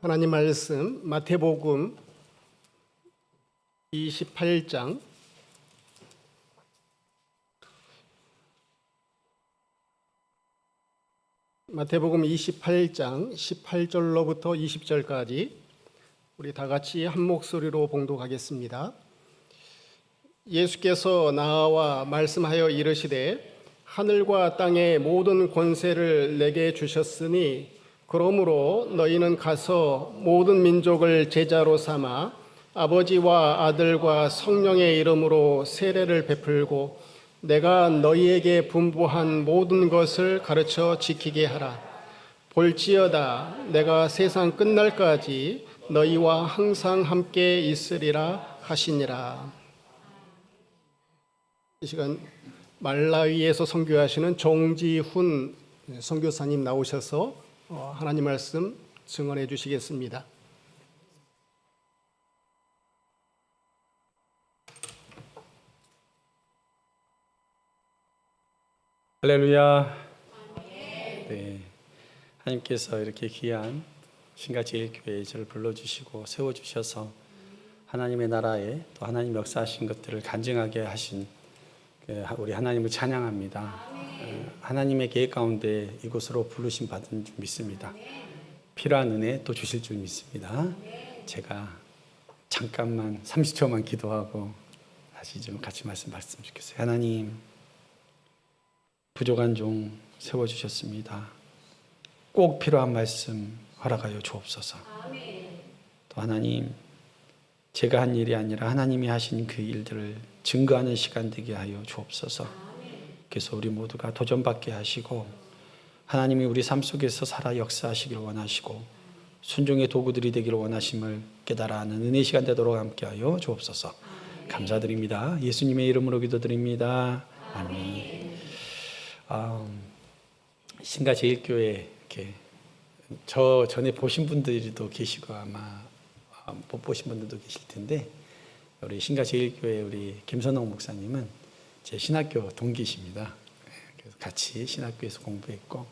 하나님 말씀 마태복음 28장 18절로부터 20절까지 우리 다 같이 한 목소리로 봉독하겠습니다. 예수께서 나와 말씀하여 이르시되 하늘과 땅의 모든 권세를 내게 주셨으니 그러므로 너희는 가서 모든 민족을 제자로 삼아 아버지와 아들과 성령의 이름으로 세례를 베풀고 내가 너희에게 분부한 모든 것을 가르쳐 지키게 하라. 볼지어다 내가 세상 끝날까지 너희와 항상 함께 있으리라 하시니라. 이 시간 말라위에서 선교하시는 정지훈 선교사님 나오셔서 하나님 말씀 증언해 주시겠습니다. 할렐루야. 네, 하나님께서 이렇게 귀한 신가제일교회에 저를 불러주시고 세워주셔서 하나님의 나라에 또 하나님 역사하신 것들을 간증하게 하신 우리 하나님을 찬양합니다. 하나님의 계획 가운데 이곳으로 부르심 받은 줄 믿습니다. 필요한 은혜 또 주실 줄 믿습니다. 제가 잠깐만 30초만 기도하고 다시 좀 같이 말씀했으면 좋겠어요. 하나님, 부족한 종 세워주셨습니다. 꼭 필요한 말씀 허락하여 주옵소서. 또 하나님, 제가 한 일이 아니라 하나님이 하신 그 일들을 증거하는 시간 되게 하여 주옵소서. 그래서 우리 모두가 도전받게 하시고 하나님이 우리 삶 속에서 살아 역사하시기를 원하시고 순종의 도구들이 되기를 원하심을 깨달아 하는 은혜 시간 되도록 함께하여 주옵소서. 감사드립니다. 예수님의 이름으로 기도드립니다. 아멘. 신가제일교회 이렇게 저 전에 보신 분들도 계시고 아마 못 보신 분들도 계실 텐데 우리 신가제일교회 우리 김선홍 목사님은 제 신학교 동기십니다. 그래서 같이 신학교에서 공부했고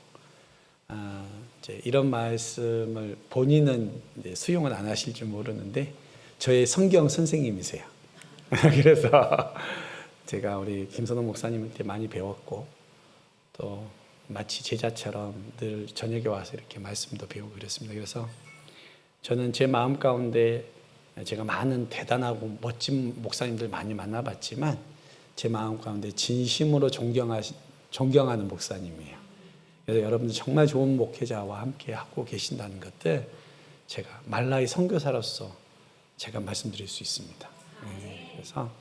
이제 이런 말씀을 본인은 이제 수용을 안 하실 줄 모르는데 저의 성경 선생님이세요. 그래서 제가 우리 김선홍 목사님한테 많이 배웠고 또 마치 제자처럼 늘 저녁에 와서 이렇게 말씀도 배우고 그랬습니다. 그래서 저는 제 마음 가운데 제가 많은 대단하고 멋진 목사님들 많이 만나봤지만 제 마음 가운데 진심으로 존경하는 목사님이에요. 그래서 여러분들 정말 좋은 목회자와 함께 하고 계신다는 것들 제가 말라위 선교사로서 제가 말씀드릴 수 있습니다. 그래서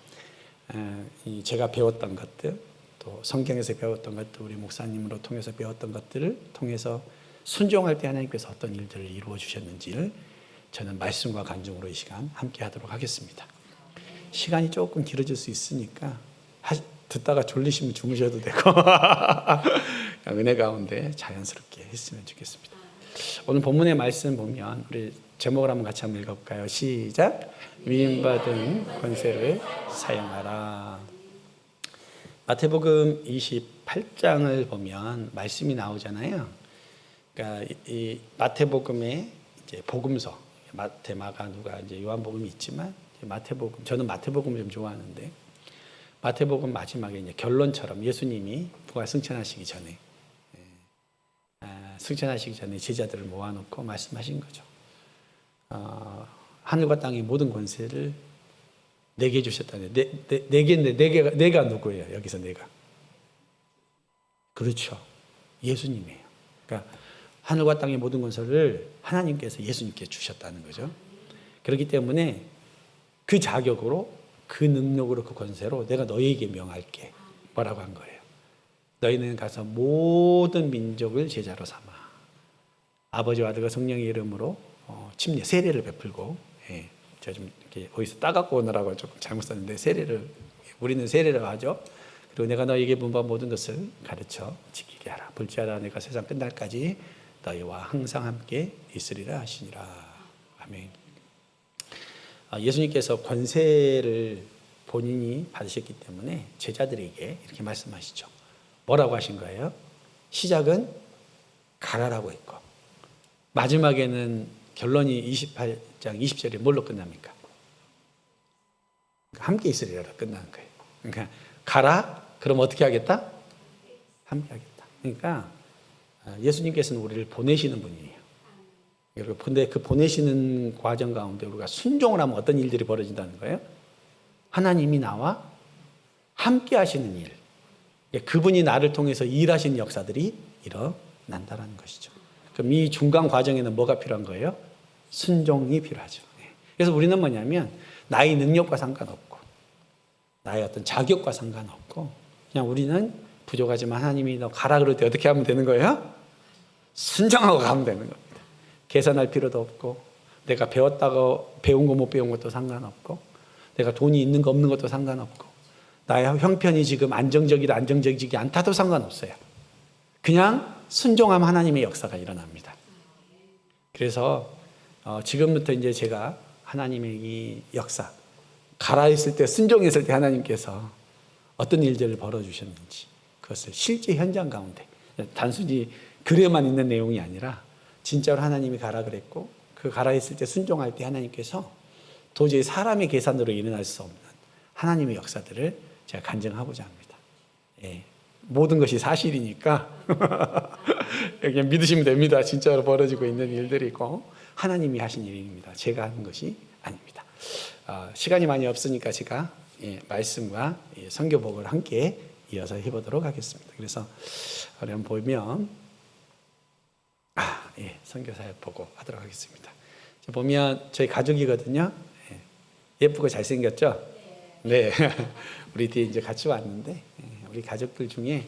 제가 배웠던 것들 또 성경에서 배웠던 것들 우리 목사님으로 통해서 배웠던 것들을 통해서 순종할 때 하나님께서 어떤 일들을 이루어 주셨는지를 저는 말씀과 간증으로 이 시간 함께 하도록 하겠습니다. 시간이 조금 길어질 수 있으니까 듣다가 졸리시면 주무셔도 되고 은혜 가운데 자연스럽게 했으면 좋겠습니다. 오늘 본문의 말씀 보면 우리 제목을 한번 같이 한번 읽어볼까요? 시작. 위임받은 권세를 사용하라. 마태복음 28장을 보면 말씀이 나오잖아요. 그러니까 이 마태복음의 이제 복음서, 마태, 마가, 누가 이제 요한복음이 있지만 마태복음, 저는 마태복음을 좀 좋아하는데 마태복음 마지막에 이제 결론처럼 예수님이 부활 승천하시기 전에 제자들을 모아놓고 말씀하신 거죠. 하늘과 땅의 모든 권세를 내게 주셨다네. 내가 누구예요? 여기서 내가. 그렇죠. 예수님이에요. 그러니까 하늘과 땅의 모든 권세를 하나님께서 예수님께 주셨다는 거죠. 그렇기 때문에 그 자격으로 그 능력으로 그 권세로 내가 너희에게 명할게. 뭐라고 한 거예요? 너희는 가서 모든 민족을 제자로 삼아 아버지와 아들과 성령의 이름으로 침례 세례를 베풀고 제가 좀 이렇게 거기서 따갖고 오느라고 조금 잘못 썼는데 우리는 세례를 하죠. 그리고 내가 너희에게 분부한 모든 것을 가르쳐 지키게 하라. 볼지어다 내가 세상 끝날까지 너희와 항상 함께 있으리라 하시니라. 아멘. 예수님께서 권세를 본인이 받으셨기 때문에 제자들에게 이렇게 말씀하시죠. 뭐라고 하신 거예요? 시작은 가라라고 했고 마지막에는 결론이 28장 20절에 뭘로 끝납니까? 함께 있으리라 끝나는 거예요. 그러니까 가라? 그럼 어떻게 하겠다? 함께 하겠다. 그러니까 예수님께서는 우리를 보내시는 분이에요. 근데 그 보내시는 과정 가운데 우리가 순종을 하면 어떤 일들이 벌어진다는 거예요? 하나님이 나와 함께 하시는 일. 그분이 나를 통해서 일하시는 역사들이 일어난다는 것이죠. 그럼 이 중간 과정에는 뭐가 필요한 거예요? 순종이 필요하죠. 그래서 우리는 뭐냐면 나의 능력과 상관없고 나의 어떤 자격과 상관없고 그냥 우리는 부족하지만 하나님이 너 가라 그럴 때 어떻게 하면 되는 거예요? 순종하고 가면 되는 겁니다. 계산할 필요도 없고 내가 배웠다고 배운 거 못 배운 것도 상관없고 내가 돈이 있는 거 없는 것도 상관없고 나의 형편이 지금 안정적이다 안정적이지 않다도 상관없어요. 그냥 순종하면 하나님의 역사가 일어납니다. 그래서 지금부터 이제 제가 하나님의 이 역사 가라 했을 때 순종했을 때 하나님께서 어떤 일들을 벌어주셨는지 그것을 실제 현장 가운데 단순히 글에만 있는 내용이 아니라 진짜로 하나님이 가라 그랬고 그 가라 했을 때 순종할 때 하나님께서 도저히 사람의 계산으로 일어날 수 없는 하나님의 역사들을 제가 간증하고자 합니다. 예, 모든 것이 사실이니까 그냥 믿으시면 됩니다. 진짜로 벌어지고 있는 일들이고 하나님이 하신 일입니다. 제가 하는 것이 아닙니다. 시간이 많이 없으니까 제가 말씀과 선교복을 함께 이어서 해보도록 하겠습니다. 그래서 한번 보면 선교사역 보고 하도록 하겠습니다. 보면 저희 가족이거든요. 예쁘고 잘생겼죠? 네. 우리 뒤에 이제 같이 왔는데 우리 가족들 중에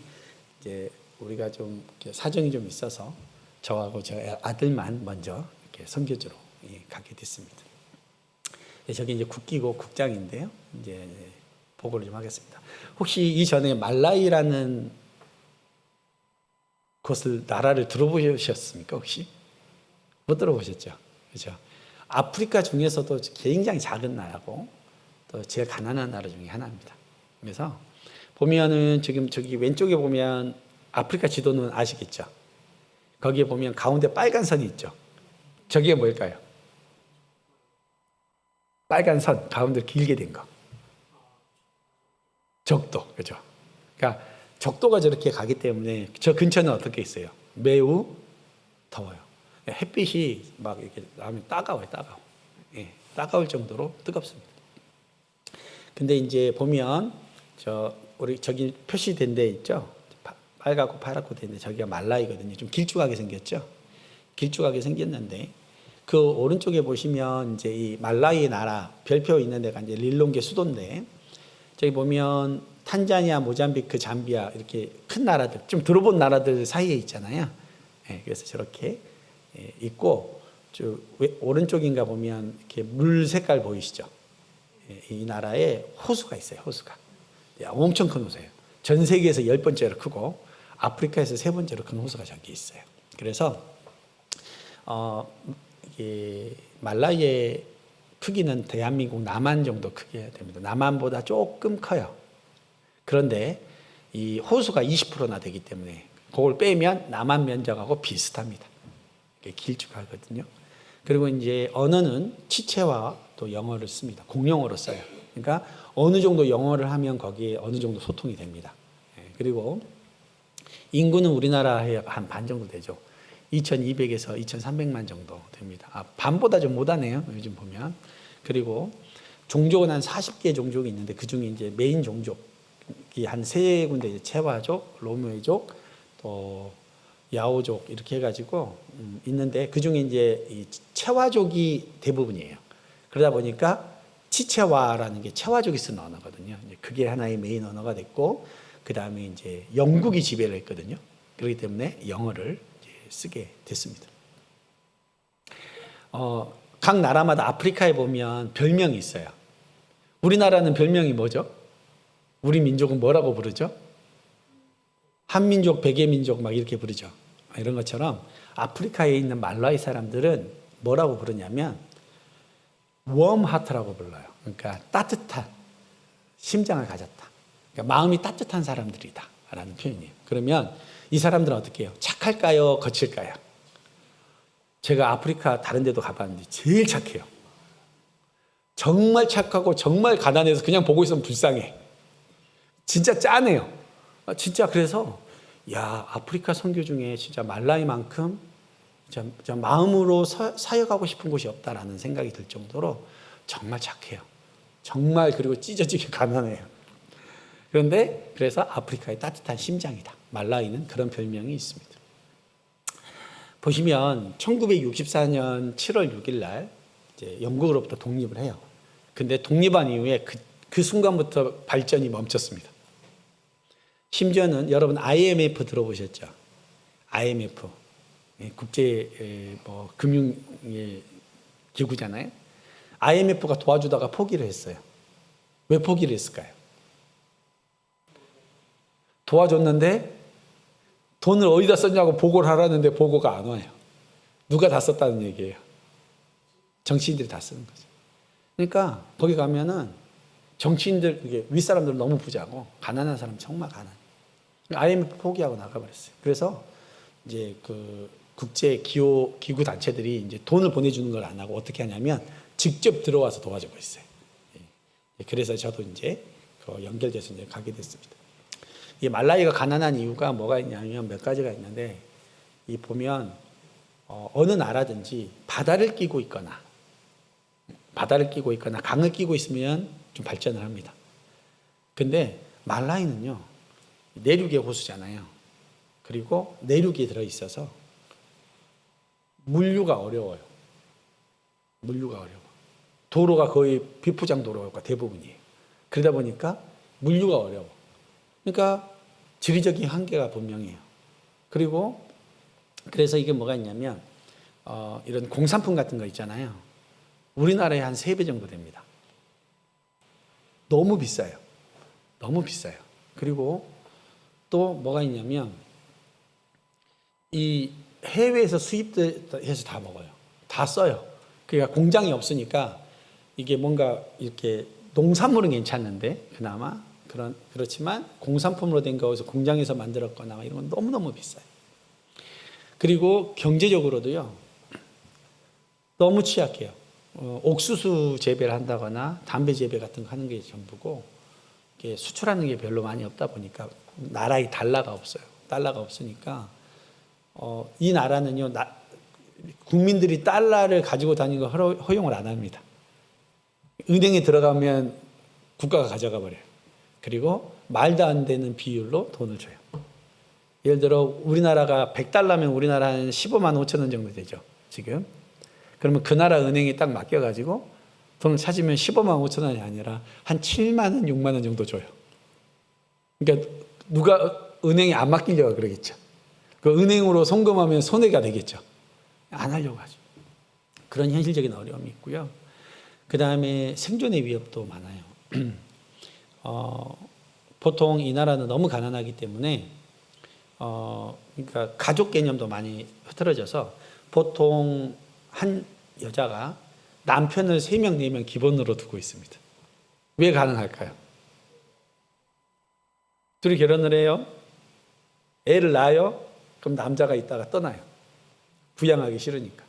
이제 우리가 좀 사정이 좀 있어서 저하고 저 아들만 먼저 이렇게 선교지로 가게 됐습니다. 저기 이제 국기고 국장인데요. 이제 보고를 좀 하겠습니다. 혹시 이전에 말라이라는 곳을 나라를 들어보셨습니까? 혹시 못 들어보셨죠? 그렇죠? 아프리카 중에서도 굉장히 작은 나라고 또 제일 가난한 나라 중에 하나입니다. 그래서 보면은 지금 저기 왼쪽에 보면 아프리카 지도는 아시겠죠? 거기에 보면 가운데 빨간 선이 있죠. 저게 뭘까요? 빨간 선 가운데 길게 된 거. 적도, 그죠? 그러니까 적도가 저렇게 가기 때문에 저 근처는 어떻게 있어요? 매우 더워요. 햇빛이 막 이렇게 나오면 따가워요, 따가워. 따가울 정도로 뜨겁습니다. 근데 이제 보면 우리 저기 표시된 데 있죠? 빨갛고 파랗고 된데 저기가 말라이거든요. 좀 길쭉하게 생겼죠? 길쭉하게 생겼는데 그 오른쪽에 보시면 이제 이 말라이 나라 별표 있는 데가 이제 릴롱게 수도인데 저기 보면 탄자니아, 모잠비크, 잠비아 이렇게 큰 나라들 좀 들어본 나라들 사이에 있잖아요. 그래서 저렇게 있고 오른쪽인가 보면 이렇게 물 색깔 보이시죠? 이 나라에 호수가 있어요. 호수가 엄청 큰 호수예요. 전 세계에서 10번째로 크고 아프리카에서 3번째로 큰 호수가 저기 있어요. 그래서 이게 말라이의 크기는 대한민국 남한 정도 크게 됩니다. 남한보다 조금 커요. 그런데 이 호수가 20%나 되기 때문에 그걸 빼면 남한 면적하고 비슷합니다. 길쭉하거든요. 그리고 이제 언어는 치체와 또 영어를 씁니다. 공용어로 써요. 그러니까 어느 정도 영어를 하면 거기에 어느 정도 소통이 됩니다. 그리고 인구는 우리나라의 한 반 정도 되죠. 2,200에서 2,300만 정도 됩니다. 반보다 좀 못하네요. 요즘 보면. 그리고 종족은 한 40개 종족이 있는데 그 중에 이제 메인 종족이 한 3군데 체와족, 로메족, 또 야오족 이렇게 해가지고 있는데 그 중에 이제 이 체와족이 대부분이에요. 그러다 보니까 치체와라는 게 체와족이 쓰는 언어거든요. 그게 하나의 메인 언어가 됐고 그 다음에 이제 영국이 지배를 했거든요. 그렇기 때문에 영어를 이제 쓰게 됐습니다. 각 나라마다 아프리카에 보면 별명이 있어요. 우리나라는 별명이 뭐죠? 우리 민족은 뭐라고 부르죠? 한민족, 백예민족 막 이렇게 부르죠. 이런 것처럼 아프리카에 있는 말라이 사람들은 뭐라고 부르냐면 웜하트라고 불러요. 그러니까 따뜻한 심장을 가졌다. 그러니까 마음이 따뜻한 사람들이다 라는 표현이에요. 그러면 이 사람들은 어떻게 해요? 착할까요? 거칠까요? 제가 아프리카 다른 데도 가봤는데 제일 착해요. 정말 착하고 정말 가난해서 그냥 보고 있으면 불쌍해. 진짜 짠해요. 진짜 그래서 야, 아프리카 선교 중에 진짜 말라위만큼 진짜 마음으로 사역하고 싶은 곳이 없다라는 생각이 들 정도로 정말 착해요. 정말 그리고 찢어지게 가난해요. 그런데 그래서 아프리카의 따뜻한 심장이다. 말라위는 그런 별명이 있습니다. 보시면 1964년 7월 6일 날 이제 영국으로부터 독립을 해요. 근데 독립한 이후에 그 순간부터 발전이 멈췄습니다. 심지어는 여러분 IMF 들어보셨죠? IMF 국제 금융 기구잖아요. IMF가 도와주다가 포기를 했어요. 왜 포기를 했을까요? 도와줬는데 돈을 어디다 썼냐고 보고를 하라는데 보고가 안 와요. 누가 다 썼다는 얘기예요? 정치인들이 다 쓰는 거죠. 그러니까 거기 가면은 정치인들, 이게 윗사람들 너무 부자고 가난한 사람 정말 가난해. IMF 포기하고 나가버렸어요. 그래서 이제 그 국제 기구 단체들이 이제 돈을 보내주는 걸 안 하고 어떻게 하냐면 직접 들어와서 도와주고 있어요. 그래서 저도 이제 연결돼서 이제 가게 됐습니다. 이 말라위가 가난한 이유가 뭐가 있냐면 몇 가지가 있는데, 이 보면 어느 나라든지 바다를 끼고 있거나 강을 끼고 있으면 좀 발전을 합니다. 근데 말라위는요, 내륙의 호수잖아요. 그리고 내륙에 들어있어서 물류가 어려워요. 도로가 거의 비포장 도로가 대부분이에요. 그러다 보니까 물류가 어려워. 그러니까 지리적인 한계가 분명해요. 그리고 그래서 이게 뭐가 있냐면 이런 공산품 같은 거 있잖아요. 우리나라의 한 3배 정도 됩니다. 너무 비싸요. 그리고 또 뭐가 있냐면 이 해외에서 수입해서 다 먹어요. 다 써요. 그러니까 공장이 없으니까 이게 뭔가 이렇게 농산물은 괜찮은데 그나마 그렇지만 공산품으로 된 거에서 공장에서 만들었거나 이런 건 너무너무 비싸요. 그리고 경제적으로도요, 너무 취약해요. 옥수수 재배를 한다거나 담배 재배 같은 거 하는 게 전부고, 수출하는 게 별로 많이 없다 보니까 나라에 달러가 없어요. 달러가 없으니까 이 나라는요, 국민들이 달러를 가지고 다니는 걸 허용을 안 합니다. 은행에 들어가면 국가가 가져가 버려요. 그리고 말도 안 되는 비율로 돈을 줘요. 예를 들어 우리나라가 100달러면 우리나라 한 15만 5천 원 정도 되죠, 지금. 그러면 그 나라 은행에 딱 맡겨가지고 돈을 찾으면 15만 5천 원이 아니라 한 7만 원, 6만 원 정도 줘요. 그러니까 누가 은행에 안 맡기려고 그러겠죠. 그 은행으로 송금하면 손해가 되겠죠. 안 하려고 하죠. 그런 현실적인 어려움이 있고요. 그 다음에 생존의 위협도 많아요. 보통 이 나라는 너무 가난하기 때문에 그러니까 가족 개념도 많이 흐트러져서 보통 한 여자가 남편을 3명, 4명 기본으로 두고 있습니다. 왜 가능할까요? 둘이 결혼을 해요. 애를 낳아요. 그럼 남자가 있다가 떠나요. 부양하기 싫으니까.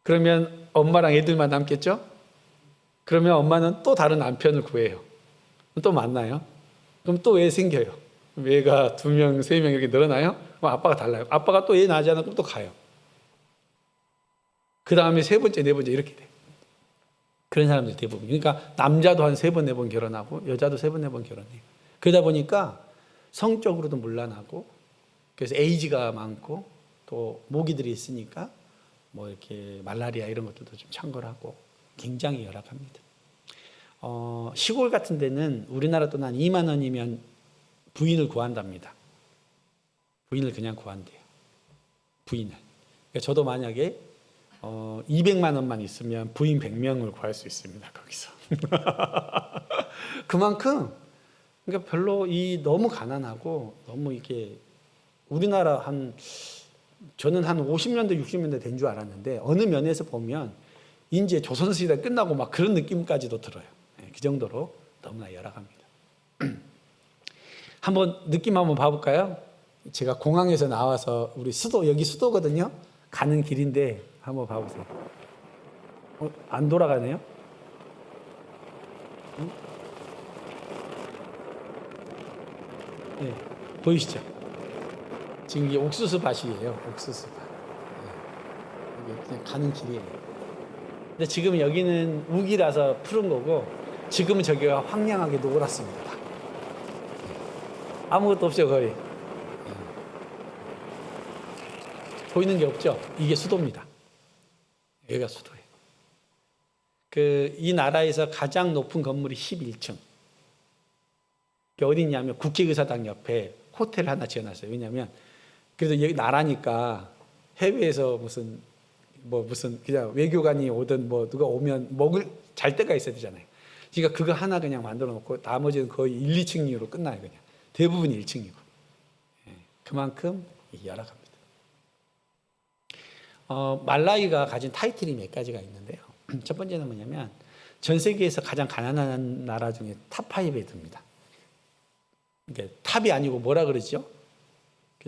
그러면 엄마랑 애들만 남겠죠? 그러면 엄마는 또 다른 남편을 구해요. 또 만나요. 그럼 또 애 생겨요. 애가 2명, 3명 이렇게 늘어나요? 그럼 아빠가 달라요. 아빠가 또 애 낳지 않아? 그럼 또 가요. 그 다음에 3번째, 4번째 이렇게 돼요. 그런 사람들이 대부분. 그러니까 남자도 한 3번, 4번 결혼하고 여자도 3번, 4번 결혼해요. 그러다 보니까 성적으로도 문란하고, 그래서 에이즈가 많고, 또 모기들이 있으니까 뭐 이렇게 말라리아 이런 것들도 좀 창궐하고 굉장히 열악합니다. 시골 같은 데는 우리나라 돈 한 2만 원이면 부인을 구한답니다. 부인을 그냥 구한대요. 부인을. 그러니까 저도 만약에 200만 원만 있으면 부인 100명을 구할 수 있습니다. 거기서. 그만큼 그러니까 별로 너무 가난하고 너무 이게 우리나라 저는 한 50년대 60년대 된 줄 알았는데 어느 면에서 보면 이제 조선시대 끝나고 막 그런 느낌까지도 들어요. 그 정도로 너무나 열악합니다. 느낌 한번 봐볼까요? 제가 공항에서 나와서 여기 수도거든요. 가는 길인데 한번 봐보세요. 안 돌아가네요? 응? 네, 보이시죠? 지금 이게 옥수수 밭이에요. 옥수수 밭. 네. 이게 그냥 가는 길이에요. 근데 지금 여기는 우기라서 푸른 거고, 지금은 저기가 황량하게 노랗습니다. 아무것도 없죠, 거의. 보이는 게 없죠? 이게 수도입니다. 여기가 수도예요. 이 나라에서 가장 높은 건물이 11층. 어디 있냐면 국회의사당 옆에 호텔 하나 지어놨어요. 왜냐면, 그래도 여기 나라니까 해외에서 무슨 그냥 외교관이 오든 누가 오면 잘 데가 있어야 되잖아요. 그러니까 그거 하나 그냥 만들어 놓고 나머지는 거의 1, 2층으로 끝나요, 그냥. 대부분이 1층이고. 그만큼 열악합니다. 말라위가 가진 타이틀이 몇 가지가 있는데요. 첫 번째는 뭐냐면 전 세계에서 가장 가난한 나라 중에 탑5에 듭니다. 그러니까 탑이 아니고 뭐라 그러죠?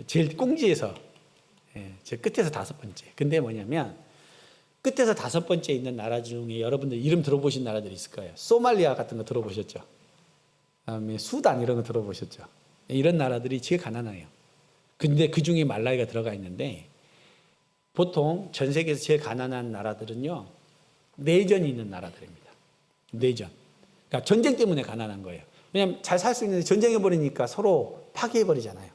제일 꽁지에서, 제일 끝에서 5번째. 근데 뭐냐면 끝에서 5번째 있는 나라 중에 여러분들 이름 들어보신 나라들이 있을 거예요. 소말리아 같은 거 들어보셨죠? 그다음에 수단 이런 거 들어보셨죠? 이런 나라들이 제일 가난해요. 근데 그 중에 말라위가 들어가 있는데 보통 전 세계에서 제일 가난한 나라들은요, 내전이 있는 나라들입니다. 내전. 그러니까 전쟁 때문에 가난한 거예요. 왜냐하면 잘 살 수 있는데 전쟁해버리니까 서로 파괴해버리잖아요.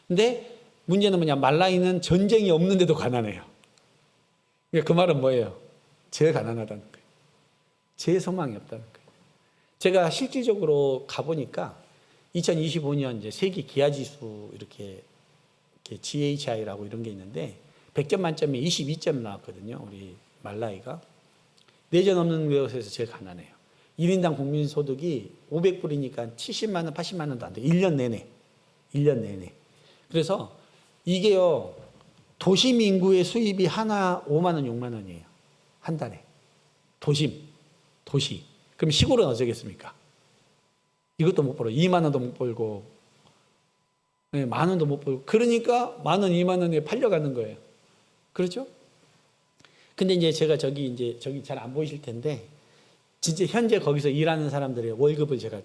근데 문제는 뭐냐, 말라위는 전쟁이 없는데도 가난해요. 그러니까 그 말은 뭐예요? 제일 가난하다는 거예요. 제일 소망이 없다는 거예요. 제가 실질적으로 가보니까 2025년 이제 세계 기아지수 이렇게 GHI라고 이런 게 있는데 100점 만점에 22점 나왔거든요. 우리 말라위가. 내전 없는 곳에서 제일 가난해요. 1인당 국민소득이 500불이니까 70만 원, 80만 원도 안 돼요. 1년 내내. 1년 내내. 그래서 이게요, 도심 인구의 수입이 하나 5만 원, 6만 원이에요. 한 달에. 도시. 그럼 시골은 어쩌겠습니까? 이것도 못 벌어. 2만 원도 못 벌고, 만 원도 못 벌고. 그러니까 만 원, 2만 원에 팔려가는 거예요. 그렇죠? 근데 이제 제가 저기 잘 안 보이실 텐데, 진짜 현재 거기서 일하는 사람들의 월급을 제가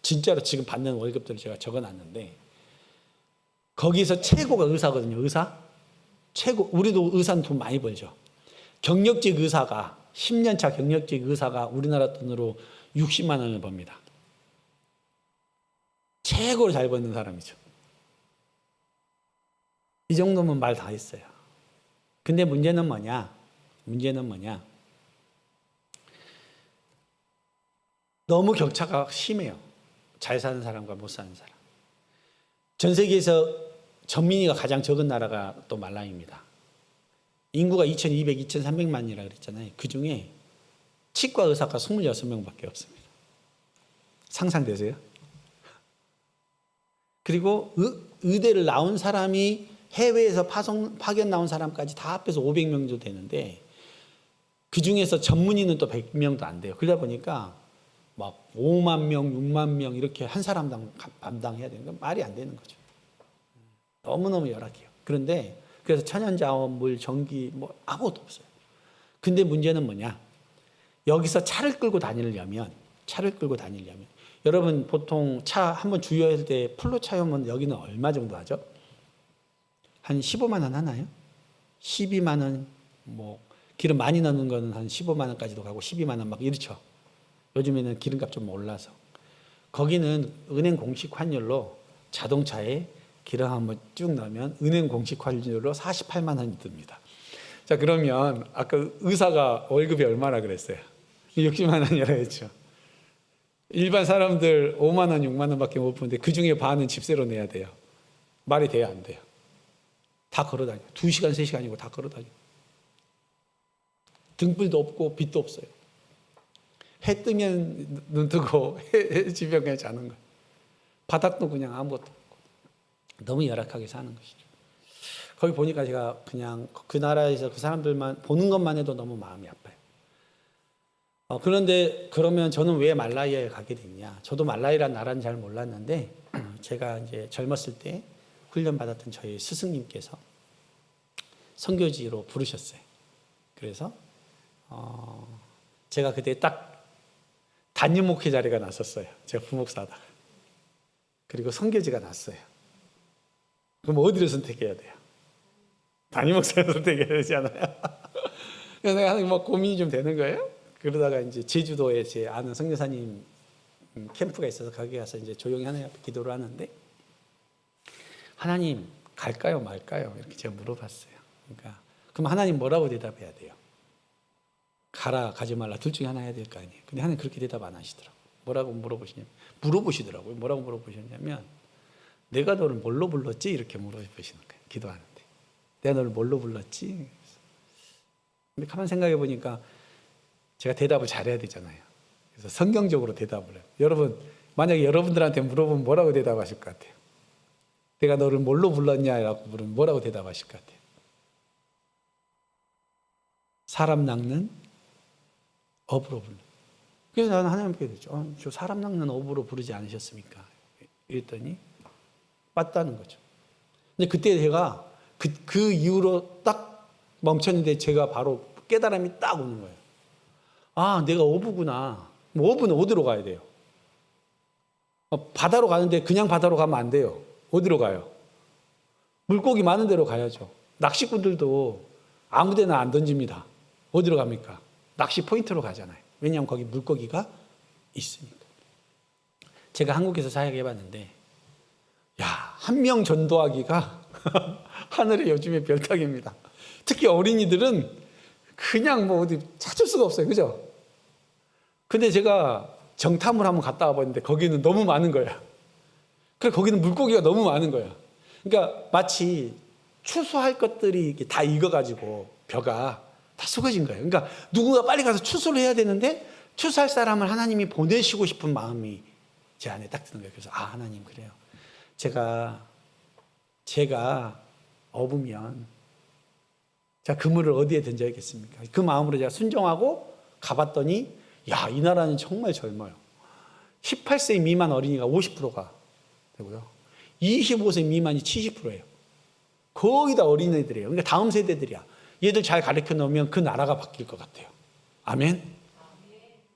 진짜로 지금 받는 월급들을 제가 적어 놨는데, 거기서 최고가 의사거든요. 의사? 최고. 우리도 의사는 돈 많이 벌죠. 경력직 의사가, 10년 차 경력직 의사가 우리나라 돈으로 60만 원을 법니다. 최고로 잘 버는 사람이죠. 이 정도면 말 다 했어요. 근데 문제는 뭐냐? 너무 격차가 심해요. 잘 사는 사람과 못 사는 사람. 전 세계에서 전민이가 가장 적은 나라가 또 말라위입니다. 인구가 2200, 2300만이라 그랬잖아요. 그 중에 치과 의사가 26명밖에 없습니다. 상상되세요? 그리고 의대를 나온 사람이 해외에서 파견 나온 사람까지 다 합해서 500명 정도 되는데 그 중에서 전문의는 또 100명도 안 돼요. 그러다 보니까 막 5만 명, 6만 명 이렇게 한 사람당 감당해야 되는 건 말이 안 되는 거죠. 너무너무 열악해요. 그런데 그래서 천연자원, 물, 전기 아무것도 없어요. 근데 문제는 뭐냐? 여기서 차를 끌고 다니려면 여러분 보통 차 한번 주유할 때 풀로 차용은 여기는 얼마 정도 하죠? 한 15만 원 하나요? 12만 원, 기름 많이 넣는 거는 한 15만 원까지도 가고 12만 원 막 이렇죠. 요즘에는 기름값 좀 올라서. 거기는 은행 공식 환율로 자동차에 기름 한번 쭉 넣으면 은행 공식 환율로 48만 원이 듭니다. 자, 그러면 아까 의사가 월급이 얼마나 그랬어요? 60만 원이라 했죠. 일반 사람들 5만 원, 6만 원밖에 못 버는데 그 중에 반은 집세로 내야 돼요. 말이 돼요, 안 돼요? 다 걸어다녀. 2시간, 3시간이고 다 걸어다녀. 등불도 없고 빛도 없어요. 해 뜨면 눈 뜨고 해 지면 그냥 자는 거예요. 바닥도 그냥 아무것도 없고. 너무 열악하게 사는 것이죠. 거기 보니까 제가 그냥 그 나라에서 그 사람들만 보는 것만 해도 너무 마음이 아파요. 그런데 그러면 저는 왜 말라위에 가게 됐냐? 저도 말라위라는 나라는 잘 몰랐는데 제가 이제 젊었을 때 훈련받았던 저희 스승님께서 선교지로 부르셨어요. 그래서 제가 그때 딱 단임 목회 자리가 났었어요. 제가 부목사다가. 그리고 선교지가 났어요. 그럼 어디를 선택해야 돼요? 단임 목사를 선택해야 되잖아요. 그래서 내가 뭐 고민이 좀 되는 거예요. 그러다가 이제 제주도에 제 아는 선교사님 캠프가 있어서 거기 가서 이제 조용히 하나님 앞에 기도를 하는데, 하나님 갈까요 말까요? 이렇게 제가 물어봤어요. 그러니까 그럼 하나님 뭐라고 대답해야 돼요? 가라 가지 말라 둘 중에 하나 해야 될 거 아니에요. 근데 하나님 그렇게 대답 안 하시더라고요. 뭐라고 물어보시더라고요. 뭐라고 물어보셨냐면, 내가 너를 뭘로 불렀지? 이렇게 물어보시는 거예요. 기도하는데 내가 너를 뭘로 불렀지? 근데 가만 생각해 보니까 제가 대답을 잘해야 되잖아요. 그래서 성경적으로 대답을 해요. 여러분, 만약에 여러분들한테 물어보면 뭐라고 대답하실 것 같아요? 내가 너를 뭘로 불렀냐라고 물으면 뭐라고 대답하실 것 같아요? 사람 낚는 어부로 불러. 그래서 나는 하나님께 그랬죠. 저 사람 낚는 어부로 부르지 않으셨습니까? 이랬더니 맞다는 거죠. 근데 그때 제가 그 이후로 딱 멈췄는데 제가 바로 깨달음이 딱 오는 거예요. 아, 내가 어부구나. 뭐 어부는 어디로 가야 돼요? 바다로 가는데 그냥 바다로 가면 안 돼요. 어디로 가요? 물고기 많은 데로 가야죠. 낚시꾼들도 아무 데나 안 던집니다. 어디로 갑니까? 낚시 포인트로 가잖아요. 왜냐하면 거기 물고기가 있으니까. 제가 한국에서 사역해봤는데, 야, 한 명 전도하기가 하늘의 요즘의 별따기입니다. 특히 어린이들은 그냥 뭐 어디 찾을 수가 없어요. 그죠? 근데 제가 정탐을 한번 갔다 와봤는데 거기는 너무 많은 거야. 그래, 거기는 물고기가 너무 많은 거야. 그러니까 마치 추수할 것들이 다 익어가지고 벼가 다 썩어진 거예요. 그러니까 누군가 빨리 가서 추수를 해야 되는데 추수할 사람을 하나님이 보내시고 싶은 마음이 제 안에 딱 드는 거예요. 그래서 아, 하나님 그래요. 제가 어부면 자, 그물을 어디에 던져야겠습니까? 그 마음으로 제가 순종하고 가봤더니, 야, 이 나라는 정말 젊어요. 18세 미만 어린이가 50%가 되고요. 25세 미만이 70%예요. 거의 다 어린애들이에요. 그러니까 다음 세대들이야. 얘들 잘 가르쳐 놓으면 그 나라가 바뀔 것 같아요. 아멘?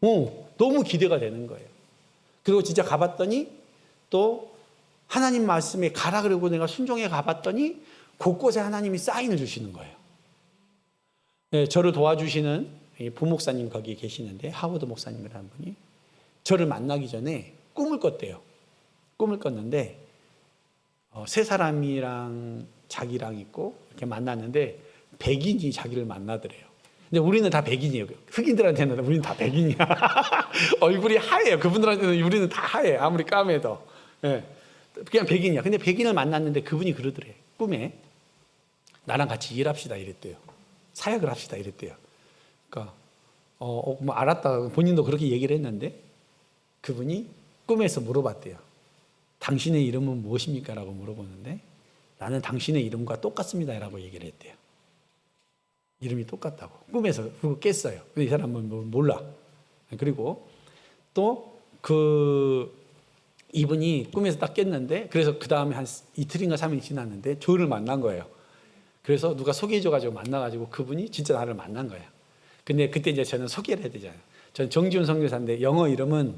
너무 기대가 되는 거예요. 그리고 진짜 가봤더니 또 하나님 말씀에 가라 그러고 내가 순종해 가봤더니 곳곳에 하나님이 사인을 주시는 거예요. 네, 저를 도와주시는 부목사님 거기 계시는데, 하워드 목사님이라는 분이 저를 만나기 전에 꿈을 꿨대요. 꿈을 꿨는데 세 사람이랑 자기랑 있고 이렇게 만났는데 백인이 자기를 만나더래요. 근데 우리는 다 백인이에요. 흑인들한테는 우리는 다 백인이야. 얼굴이 하얘요. 그분들한테는 우리는 다 하얘요. 아무리 까매도. 네. 그냥 백인이야. 근데 백인을 만났는데 그분이 그러더래요. 꿈에 나랑 같이 일합시다 이랬대요. 사역을 합시다 이랬대요. 그러니까 뭐 알았다. 본인도 그렇게 얘기를 했는데 그분이 꿈에서 물어봤대요. 당신의 이름은 무엇입니까? 라고 물어보는데 나는 당신의 이름과 똑같습니다. 라고 얘기를 했대요. 이름이 똑같다고. 꿈에서 그거 깼어요. 근데 이 사람은 몰라. 그리고 또 이분이 꿈에서 딱 깼는데, 그래서 그 다음에 한 이틀인가 3일이 지났는데 저를 만난 거예요. 그래서 누가 소개해줘가지고 만나가지고 그분이 진짜 나를 만난 거예요. 근데 그때 이제 저는 소개를 해야 되잖아요. 저는 정지훈 선교사인데 영어 이름은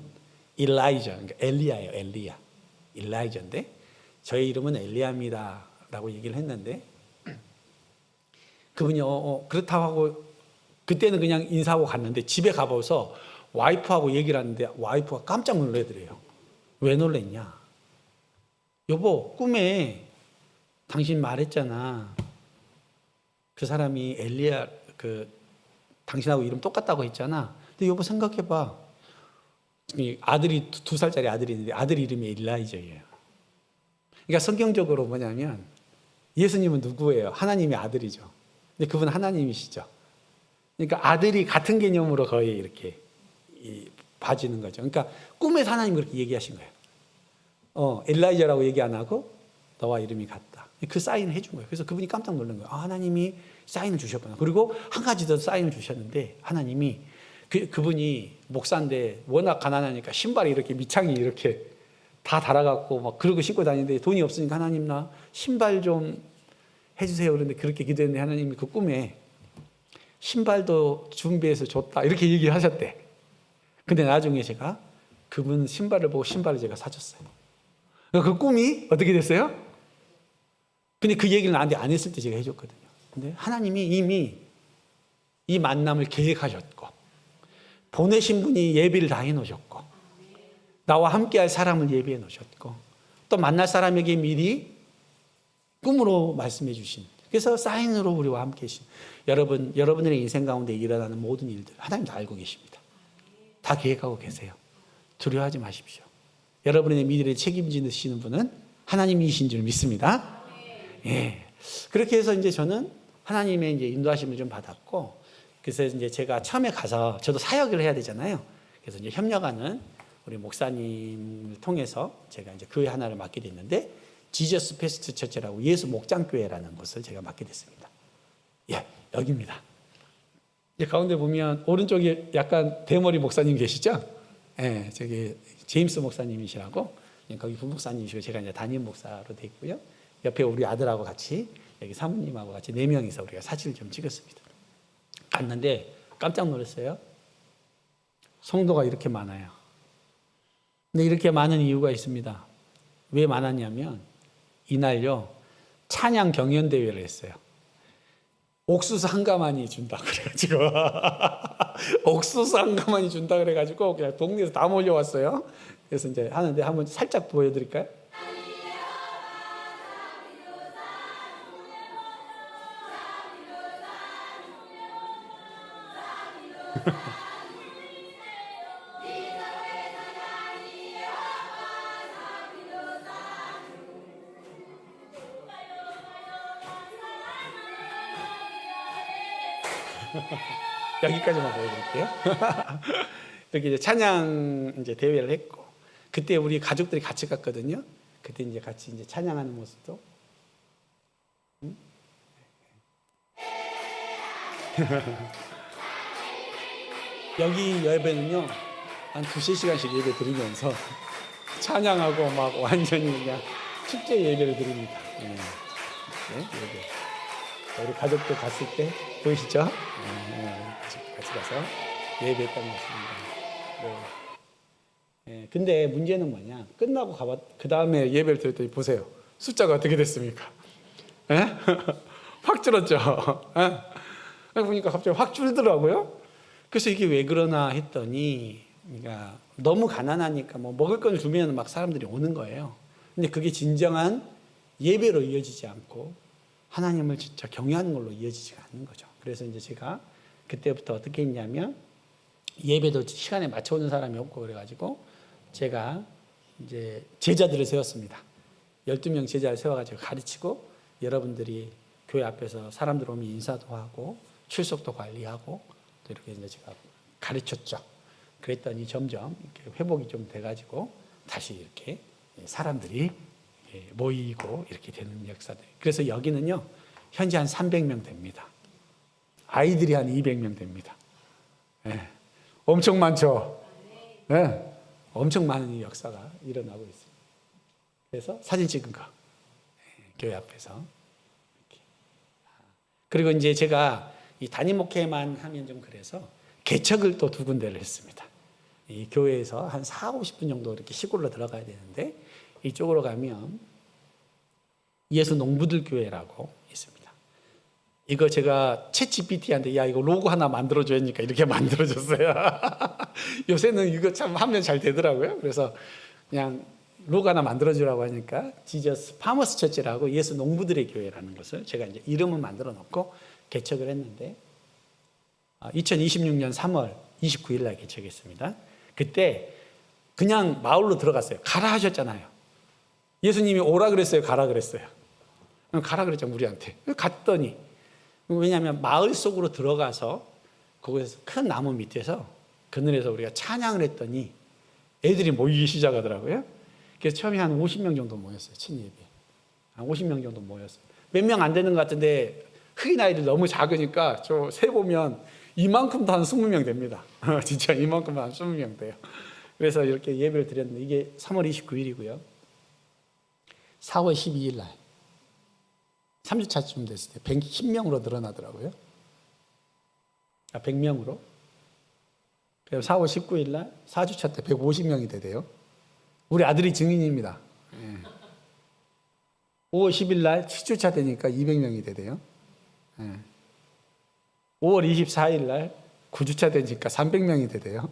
일라이저, 그러니까 엘리야예요. 엘리야. 일라이저인데 저의 이름은 엘리야입니다. 라고 얘기를 했는데 그분이 그렇다고 하고 그때는 그냥 인사하고 갔는데 집에 가봐서 와이프하고 얘기를 하는데 와이프가 깜짝 놀래더래요. 왜 놀랬냐? 여보, 꿈에 당신 말했잖아. 그 사람이 엘리야, 당신하고 이름 똑같다고 했잖아. 근데 여보 생각해봐. 아들이 2살짜리 아들이 있는데 아들 이름이 일라이저예요. 그러니까 성경적으로 뭐냐면 예수님은 누구예요? 하나님의 아들이죠. 근데 그분은 하나님이시죠. 그러니까 아들이 같은 개념으로 거의 이렇게 봐지는 거죠. 그러니까 꿈에서 하나님 그렇게 얘기하신 거예요. 엘라이저라고 얘기 안 하고 너와 이름이 같다. 그 사인을 해준 거예요. 그래서 그분이 깜짝 놀란 거예요. 아, 하나님이 사인을 주셨구나. 그리고 한 가지 더 사인을 주셨는데 하나님이 그분이 목사인데 워낙 가난하니까 신발이 이렇게 밑창이 이렇게 다 달아갖고 막 그러고 신고 다니는데 돈이 없으니까 하나님 나 신발 좀 해주세요. 그런데 그렇게 기도했는데 하나님이 그 꿈에 신발도 준비해서 줬다 이렇게 얘기하셨대. 근데 나중에 제가 그분 신발을 보고 신발을 제가 사줬어요. 그 꿈이 어떻게 됐어요? 근데 그 얘기를 나한테 안 했을 때 제가 해줬거든요. 근데 하나님이 이미 이 만남을 계획하셨고 보내신 분이 예비를 다 해놓으셨고 나와 함께할 사람을 예비해 놓으셨고 또 만날 사람에게 미리 꿈으로 말씀해 주신, 그래서 사인으로 우리와 함께 계신 여러분들의 인생 가운데 일어나는 모든 일들 하나님 다 알고 계십니다. 다 계획하고 계세요. 두려워하지 마십시오. 여러분의 미래를 책임지시는 분은 하나님이신 줄 믿습니다. 예. 그렇게 해서 이제 저는 하나님의 이제 인도하심을 좀 받았고, 그래서 이제 제가 처음에 가서 저도 사역을 해야 되잖아요. 그래서 이제 협력하는 우리 목사님을 통해서 제가 이제 교회 하나를 맡게 됐는데, 지저스 페스트 처치라고 예수 목장교회라는 곳을 제가 맡게 됐습니다. 예, 여기입니다. 이제 가운데 보면 오른쪽에 약간 대머리 목사님 계시죠? 예, 저기 제임스 목사님이시라고, 거기 부목사님이시고 제가 이제 담임 목사로 돼 있고요. 옆에 우리 아들하고 같이 여기 사모님하고 같이 4명이서 우리가 사진을 좀 찍었습니다. 갔는데 깜짝 놀랐어요. 성도가 이렇게 많아요. 근데 이렇게 많은 이유가 있습니다. 왜 많았냐면 이날요 찬양 경연 대회를 했어요. 옥수수 한 가마니 준다 그래가지고 옥수수 한 가마니 준다 그래가지고 그냥 동네에서 다 몰려왔어요. 그래서 이제 하는데 한번 살짝 보여드릴까요? 여기까지만 보여드릴게요. 이렇게 이제 찬양 이제 대회를 했고, 그때 우리 가족들이 같이 갔거든요. 그때 이제 같이 이제 찬양하는 모습도. 여기 예배는요, 한 2-3시간씩 예배 드리면서 찬양하고 막 완전히 그냥 축제 예배를 드립니다. 네. 네, 예배. 우리 가족들 갔을 때 보이시죠? 같이 가서 예배했던 것 같습니다. 네. 네. 근데 문제는 뭐냐? 끝나고 그 다음에 예배를 드렸더니 보세요. 숫자가 어떻게 됐습니까? 네? 확 줄었죠? 네? 보니까 갑자기 확 줄더라고요. 그래서 이게 왜 그러나 했더니, 그러니까 너무 가난하니까 뭐 먹을 걸 주면 막 사람들이 오는 거예요. 근데 그게 진정한 예배로 이어지지 않고 하나님을 진짜 경외하는 걸로 이어지지가 않는 거죠. 그래서 이제 제가 그때부터 어떻게 했냐면 예배도 시간에 맞춰오는 사람이 없고 그래가지고 제가 이제 제자들을 세웠습니다. 12명 제자를 세워가지고 가르치고 여러분들이 교회 앞에서 사람들 오면 인사도 하고 출석도 관리하고 또 이렇게 이제 제가 가르쳤죠. 그랬더니 점점 이렇게 회복이 좀 돼가지고 다시 이렇게 사람들이 모이고 이렇게 되는 역사들. 그래서 여기는요 현재 한 300명 됩니다. 아이들이 한 200명 됩니다. 네. 엄청 많죠. 네. 엄청 많은 역사가 일어나고 있습니다. 그래서 사진 찍은 거 교회 앞에서 이렇게. 그리고 이제 제가 이 단임 목회만 하면 좀 그래서 개척을 또 2군데를 했습니다. 이 교회에서 한 40-50분 정도 이렇게 시골로 들어가야 되는데 이쪽으로 가면 예수 농부들 교회라고 있습니다. 이거 제가 챗GPT한테 야 이거 로고 하나 만들어줘 하니까 이렇게 만들어줬어요. 요새는 이거 참 하면 잘 되더라고요. 그래서 그냥 로고 하나 만들어주라고 하니까 지저스 파머스 처치라고 예수 농부들의 교회라는 것을 제가 이제 이름을 만들어 놓고 개척을 했는데 2026년 3월 29일 날 개척했습니다. 그때 그냥 마을로 들어갔어요. 가라 하셨잖아요. 예수님이 오라 그랬어요? 가라 그랬어요? 가라 그랬죠, 우리한테. 갔더니, 왜냐하면 마을 속으로 들어가서 거기서 큰 나무 밑에서 그늘에서 우리가 찬양을 했더니 애들이 모이기 시작하더라고요. 그래서 처음에 한 50명 정도 모였어요, 친예배. 한 50명 정도 모였어요. 몇 명 안 되는 것 같은데 흑인 아이들 너무 작으니까 저 세보면 이만큼도 한 20명 됩니다. 진짜 이만큼도 한 20명 돼요. 그래서 이렇게 예배를 드렸는데 이게 3월 29일이고요. 4월 12일 날 3주차쯤 됐을 때 110명으로 늘어나더라고요. 100명으로. 그래서 4월 19일 날 4주차 때 150명이 되대요. 우리 아들이 증인입니다. 5월 10일 날 7주차 되니까 200명이 되대요. 5월 24일 날 9주차 되니까 300명이 되대요.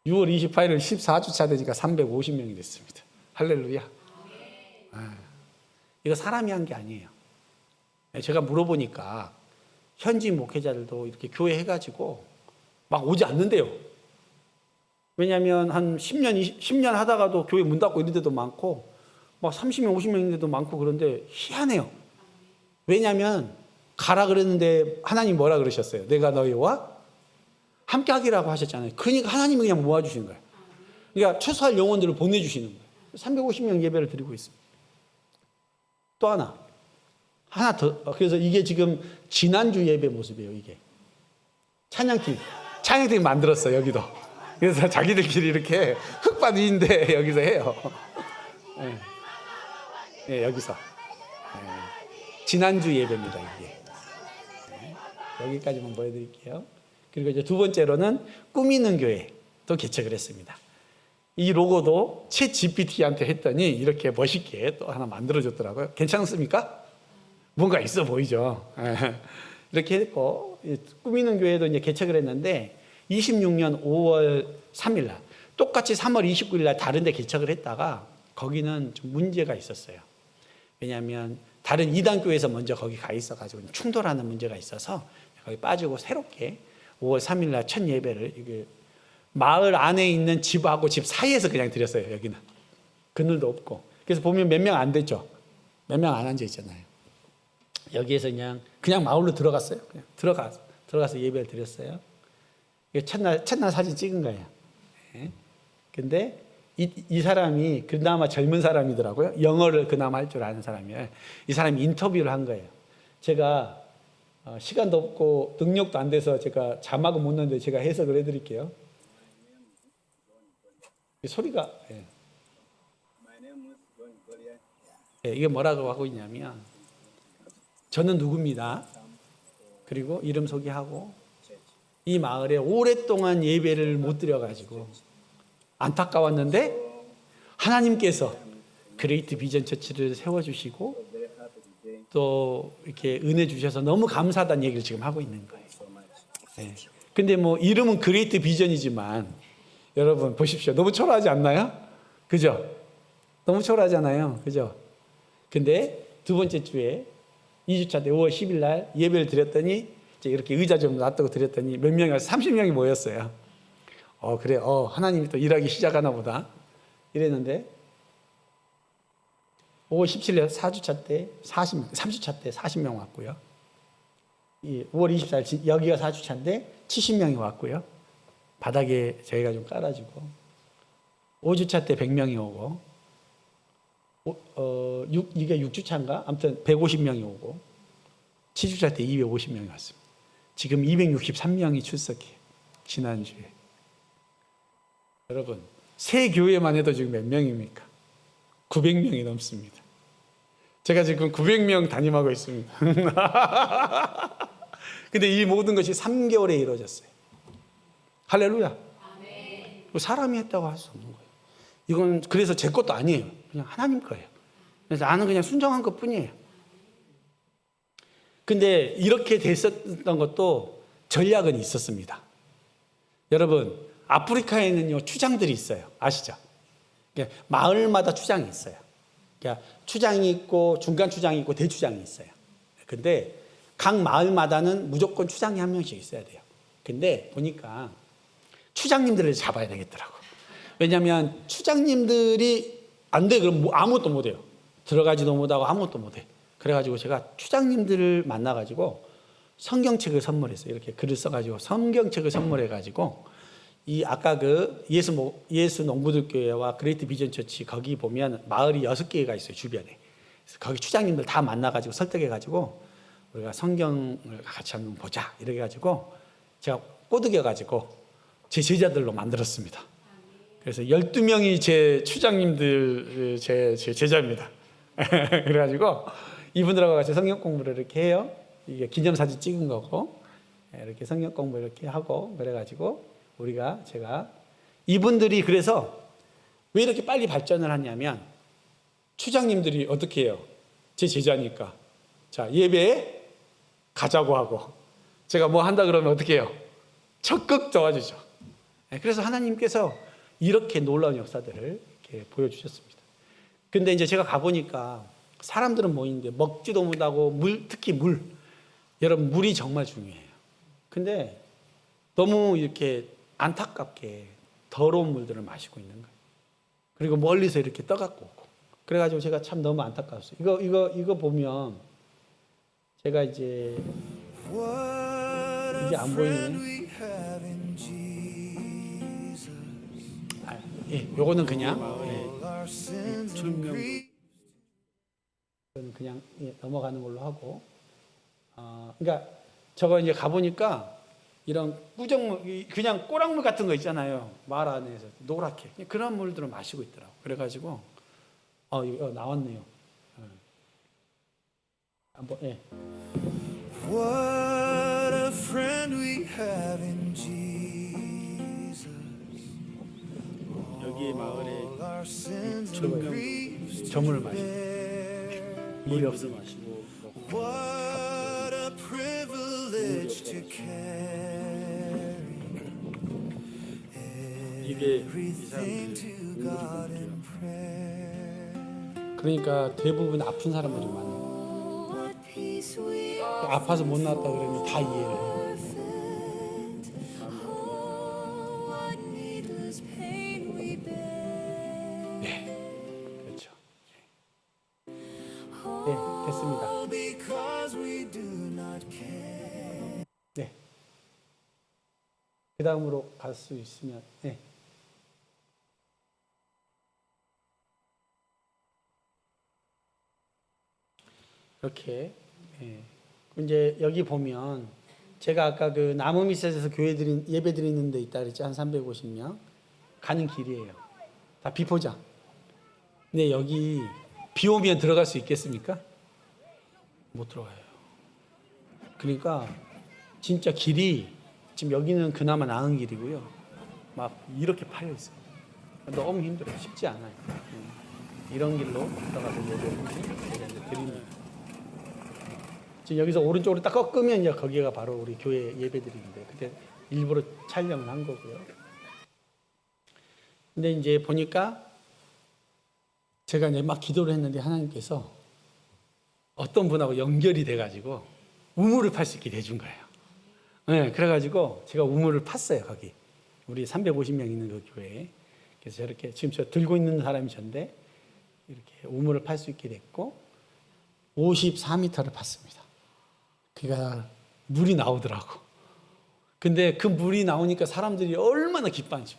6월 28일 14주차 되니까 350명이 됐습니다. 할렐루야. 이거 사람이 한 게 아니에요. 제가 물어보니까 현지 목회자들도 이렇게 교회 해가지고 막 오지 않는데요. 왜냐하면 한 10년 하다가도 교회 문 닫고 이런 데도 많고 막 30명, 50명인데도 많고 그런데 희한해요. 왜냐하면 가라 그랬는데 하나님 뭐라 그러셨어요? 내가 너희와 함께 하기라고 하셨잖아요. 그러니까 하나님이 그냥 모아주시는 거예요. 그러니까 최소한 영혼들을 보내주시는 거예요. 350명 예배를 드리고 있습니다. 또 하나 더. 그래서 이게 지금 지난주 예배 모습이에요. 이게 찬양팀 만들었어 여기도. 그래서 자기들끼리 이렇게 흙밭 위인데 여기서 해요. 네, 여기서 지난주 예배입니다. 이게 여기까지만 보여드릴게요. 그리고 이제 두 번째로는 꿈 있는 교회도 개척을 했습니다. 이 로고도 챗 GPT한테 했더니 이렇게 멋있게 또 하나 만들어줬더라고요. 괜찮습니까? 뭔가 있어 보이죠. 이렇게 했고 꿈 있는 교회도 이제 개척을 했는데 26년 5월 3일 날 똑같이 3월 29일 날 다른 데 개척을 했다가 거기는 좀 문제가 있었어요. 왜냐하면 다른 이단 교회에서 먼저 거기 가 있어가지고 충돌하는 문제가 있어서 거기 빠지고 새롭게 5월 3일 날 첫 예배를 이게 마을 안에 있는 집하고 집 사이에서 그냥 드렸어요. 여기는 그늘도 없고. 그래서 보면 몇 명 안 됐죠. 몇 명 안 앉아 있잖아요. 여기에서 그냥 마을로 들어갔어요. 그냥 들어가서 예배를 드렸어요. 이게 첫날 사진 찍은 거예요. 근데 이 사람이 그나마 젊은 사람이더라고요. 영어를 그나마 할 줄 아는 사람이에요. 이 사람이 인터뷰를 한 거예요. 제가 시간도 없고 능력도 안 돼서 제가 자막은 못 넣는데 제가 해석을 해드릴게요. 소리가 이게 뭐라고 하고 있냐면 저는 누굽니다. 그리고 이름 소개하고 이 마을에 오랫동안 예배를 못 드려가지고 안타까웠는데 하나님께서 그레이트 비전 처치를 세워주시고 또 이렇게 은혜 주셔서 너무 감사하다는 얘기를 지금 하고 있는 거예요. 네. 근데 뭐 이름은 그레이트 비전이지만 여러분 보십시오. 너무 초라하지 않나요? 그죠? 너무 초라하잖아요. 그죠? 근데 두 번째 주에 2주차 때 5월 10일 날 예배를 드렸더니 이제 이렇게 의자 좀 놔두고 드렸더니 몇 명이 와서 30명이 모였어요. 그래. 하나님이 또 일하기 시작하나 보다. 이랬는데 5월 17일 4주차 때 3주차 때 40명 왔고요. 5월 24일 여기가 4주차인데 70명이 왔고요. 바닥에 저희가 좀 깔아주고 5주차 때 100명이 오고 이게 6주차인가? 아무튼 150명이 오고 7주차 때 250명이 왔습니다. 지금 263명이 출석해요. 지난주에. 여러분 새 교회만 해도 지금 몇 명입니까? 900명이 넘습니다. 제가 지금 900명 담임하고 있습니다. 근데 이 모든 것이 3개월에 이루어졌어요. 할렐루야. 사람이 했다고 할 수 없는 거예요. 이건 그래서 제 것도 아니에요. 그냥 하나님 거예요. 그래서 나는 그냥 순종한 것 뿐이에요. 근데 이렇게 됐었던 것도 전략은 있었습니다. 여러분 아프리카에는요 추장들이 있어요. 아시죠? 마을마다 추장이 있어요. 추장이 있고 중간 추장이 있고 대추장이 있어요. 근데 각 마을마다는 무조건 추장이 한 명씩 있어야 돼요. 근데 보니까 추장님들을 잡아야 되겠더라고. 왜냐하면 추장님들이 안 돼 그럼 아무것도 못 해요. 들어가지도 못하고 아무것도 못 해. 그래가지고 제가 추장님들을 만나가지고 성경책을 선물했어요. 이렇게 글을 써가지고 성경책을 선물해가지고 이 아까 그 예수 농부들 교회와 그레이트 비전 처치 거기 보면 마을이 6개가 있어요 주변에. 그래서 거기 추장님들 다 만나가지고 설득해가지고 우리가 성경을 같이 한번 보자 이렇게 해가지고 제가 꼬드겨가지고 제 제자들로 만들었습니다. 그래서 12명이 제 추장님들 제 제자입니다. 그래가지고 이분들하고 같이 성경 공부를 이렇게 해요. 이게 기념사진 찍은 거고 이렇게 성경 공부 이렇게 하고 그래가지고 제가 이분들이 그래서 왜 이렇게 빨리 발전을 하냐면 추장님들이 어떻게 해요? 제 제자니까 자 예배에 가자고 하고 제가 뭐 한다 그러면 어떻게 해요? 적극 도와주죠. 그래서 하나님께서 이렇게 놀라운 역사들을 이렇게 보여주셨습니다. 근데 이제 제가 가보니까 사람들은 모이는데 먹지도 못하고 특히 물. 여러분, 물이 정말 중요해요. 근데 너무 이렇게 안타깝게 더러운 물들을 마시고 있는 거예요. 그리고 멀리서 이렇게 떠갖고 오고. 그래가지고 제가 참 너무 안타까웠어요. 이거 보면 제가 이제 안 보이네. 요거는 그냥 그냥 넘어가는 걸로 하고 그러니까 저거 이제 가보니까 이런 꾸정물 그냥 꼬락물 같은 거 있잖아요. 마을 안에서 노랗게 그런 물들을 마시고 있더라고. 그래가지고 이거 나왔네요. 한번 What a friend we have in Jesus. 여기 마을에 All our sins and griefs to 저물을 마시고 bear. 물이 없어 마시고 What a privilege to carry 이게 everything to God in prayer. 그러니까 대부분 아픈 사람들이 많아요. 아파서 못 나왔다 그러면 다 이해를 해요. 네, 그렇죠. 네, 됐습니다. Because we do not care. 네. 그 다음으로 갈 수 있으면, 네. 이렇게, 이제 여기 보면, 제가 아까 그 나무 밑에서 예배 드리는 데 있다 그랬지, 한 350명. 가는 길이에요. 다 비포장. 근데 여기 비 오면 들어갈 수 있겠습니까? 못 들어가요. 그러니까, 진짜 길이, 지금 여기는 그나마 나은 길이고요. 막 이렇게 파여 있어요. 너무 힘들어요. 쉽지 않아요. 이런 길로 들어가서 예배를 드리는. 지금 여기서 오른쪽으로 딱 꺾으면 이제 거기가 바로 우리 교회 예배드리는데 그때 일부러 촬영을 한 거고요. 근데 이제 보니까 제가 이제 막 기도를 했는데 하나님께서 어떤 분하고 연결이 돼가지고 우물을 팔 수 있게 해준 거예요. 네, 그래가지고 제가 우물을 팠어요, 거기. 우리 350명 있는 그 교회에. 그래서 저렇게, 지금 저 들고 있는 사람이 전데, 이렇게 우물을 팔 수 있게 됐고, 54m를 팠습니다. 그러니까 물이 나오더라고. 근데 그 물이 나오니까 사람들이 얼마나 기뻐한지.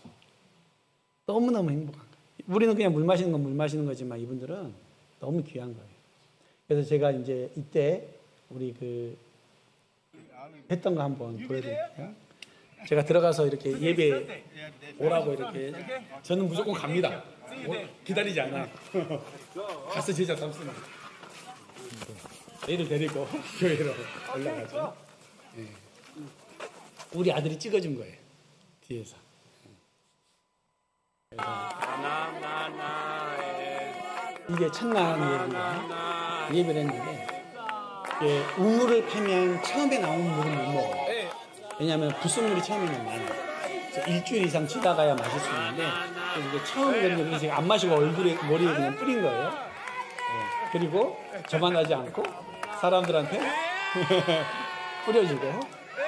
너무너무 행복한 거예요. 우리는 그냥 물 마시는 건 물 마시는 거지만 이분들은 너무 귀한 거예요. 그래서 제가 이제 이때 우리 했던 거 한번 보여드릴게요. 제가 들어가서 이렇게 예배 오라고 이렇게 저는 무조건 갑니다. 기다리지 않아. 가서 제자 삼습니다. 애를 데리고 교회로 올라가죠. 네. 우리 아들이 찍어준 거예요. 뒤에서. 이게 첫날 예배를 했는데 우물을 파면 처음에 나오는 물은 못 먹어요. 왜냐하면 부순물이 처음에는 많아요. 일주일 이상 지나가야 마실 수 있는데 이게 처음에 제가 안 마시고 머리에 그냥 뿌린 거예요. 네. 그리고 저만 하지 않고 사람들한테 뿌려주고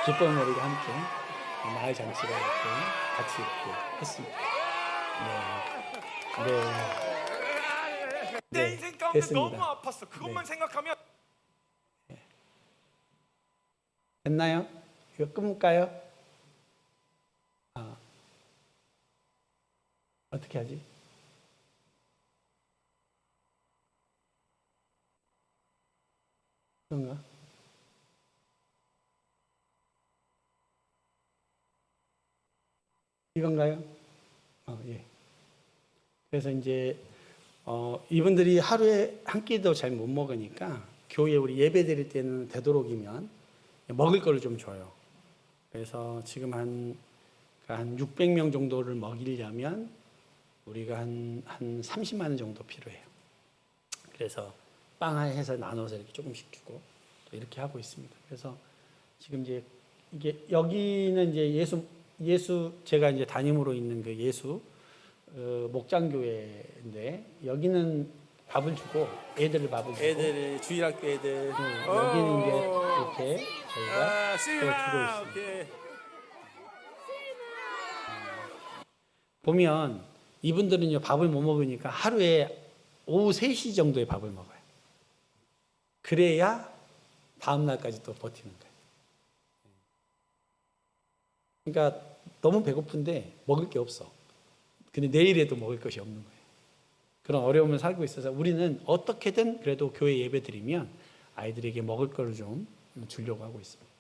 기쁜 머리가 함께 마을 잔치가 이렇게 같이 이렇게 했습니다. 내 인생 가운데 됐습니다. 너무 아팠어. 그것만 생각하면 됐나요? 이거 끊을까요? 어떻게 하지? 그런가? 이건가요? 예. 그래서 이제 이분들이 하루에 한 끼도 잘 못 먹으니까 교회 우리 예배 드릴 때는 되도록이면 먹을 거를 좀 줘요. 그래서 지금 한 600명 정도를 먹이려면 우리가 한 30만 원 정도 필요해요. 그래서 빵 해서 나눠서 이렇게 조금씩 주고 또 이렇게 하고 있습니다. 그래서 지금 이제 이게 여기는 이제 예수 제가 이제 담임으로 있는 그 예수 목장교회인데 여기는 밥을 주고 애들을 밥을 주고 애들 주일학교 애들. 여기는 이제 이렇게 저희가 또 주고 있습니다. 오케이. 보면 이분들은요 밥을 못 먹으니까 하루에 오후 3시 정도에 밥을 먹어요. 그래야 다음 날까지 또 버티는 거예요. 그러니까 너무 배고픈데 먹을 게 없어. 근데 내일에도 먹을 것이 없는 거예요. 그런 어려움을 살고 있어서 우리는 어떻게든 그래도 교회 예배 드리면 아이들에게 먹을 거를 좀 주려고 하고 있습니다.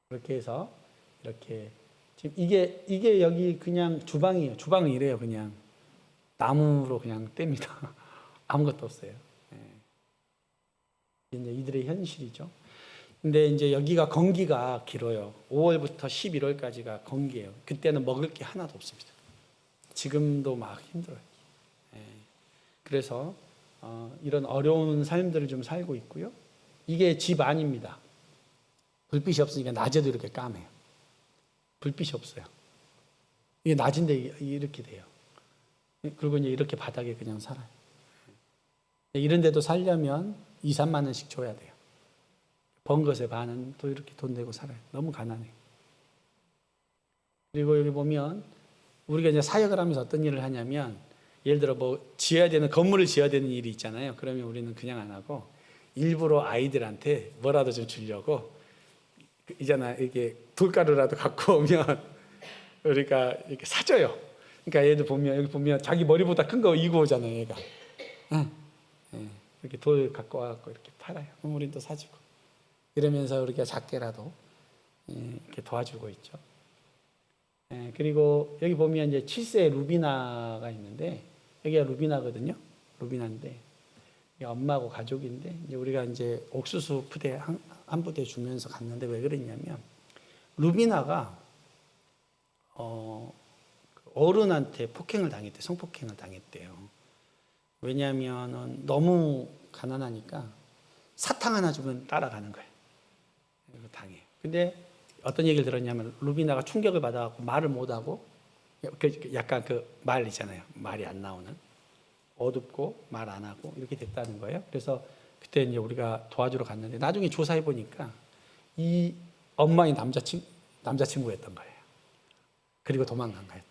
그렇게 해서 이렇게 지금 이게 여기 그냥 주방이에요. 주방은 이래요. 그냥 나무로 그냥 뗍니다. 아무것도 없어요. 이제 이들의 현실이죠. 근데 이제 여기가 건기가 길어요. 5월부터 11월까지가 건기예요. 그때는 먹을 게 하나도 없습니다. 지금도 막 힘들어요. 그래서 이런 어려운 삶들을 좀 살고 있고요. 이게 집 안입니다. 불빛이 없으니까 낮에도 이렇게 까매요. 불빛이 없어요. 이게 낮인데 이렇게 돼요. 그리고 이제 이렇게 바닥에 그냥 살아요. 이런 데도 살려면 2, 3만 원씩 줘야 돼요. 번 것의 반은 또 이렇게 돈 내고 살아요. 너무 가난해요. 그리고 여기 보면 우리가 이제 사역을 하면서 어떤 일을 하냐면 예를 들어 뭐 지어야 되는 건물을 지어야 되는 일이 있잖아요. 그러면 우리는 그냥 안 하고 일부러 아이들한테 뭐라도 좀 주려고 있잖아 이게 돌가루라도 갖고 오면 우리가 이렇게 사줘요. 그러니까 얘들 보면 여기 보면 자기 머리보다 큰 거 이고 오잖아요. 얘가 이렇게 돌 갖고 와갖고 이렇게 팔아요. 그럼 우리는 또 사주고 이러면서 우리가 작게라도 이렇게 도와주고 있죠. 그리고 여기 보면 이제 7세 루비나가 있는데 여기가 루비나거든요. 루비나인데 엄마하고 가족인데 이제 우리가 이제 옥수수 부대 한 부대 주면서 갔는데 왜 그랬냐면 루비나가 어른한테 폭행을 당했대. 성폭행을 당했대요. 왜냐하면 너무 가난하니까 사탕 하나 주면 따라가는 거예요. 당해요. 근데 어떤 얘기를 들었냐면 루비나가 충격을 받아갖고 말을 못하고 약간 그 말 있잖아요. 말이 안 나오는 어둡고 말 안 하고 이렇게 됐다는 거예요. 그래서 그때 이제 우리가 도와주러 갔는데 나중에 조사해 보니까 이 엄마의 남자친구였던 거예요. 그리고 도망간 거예요.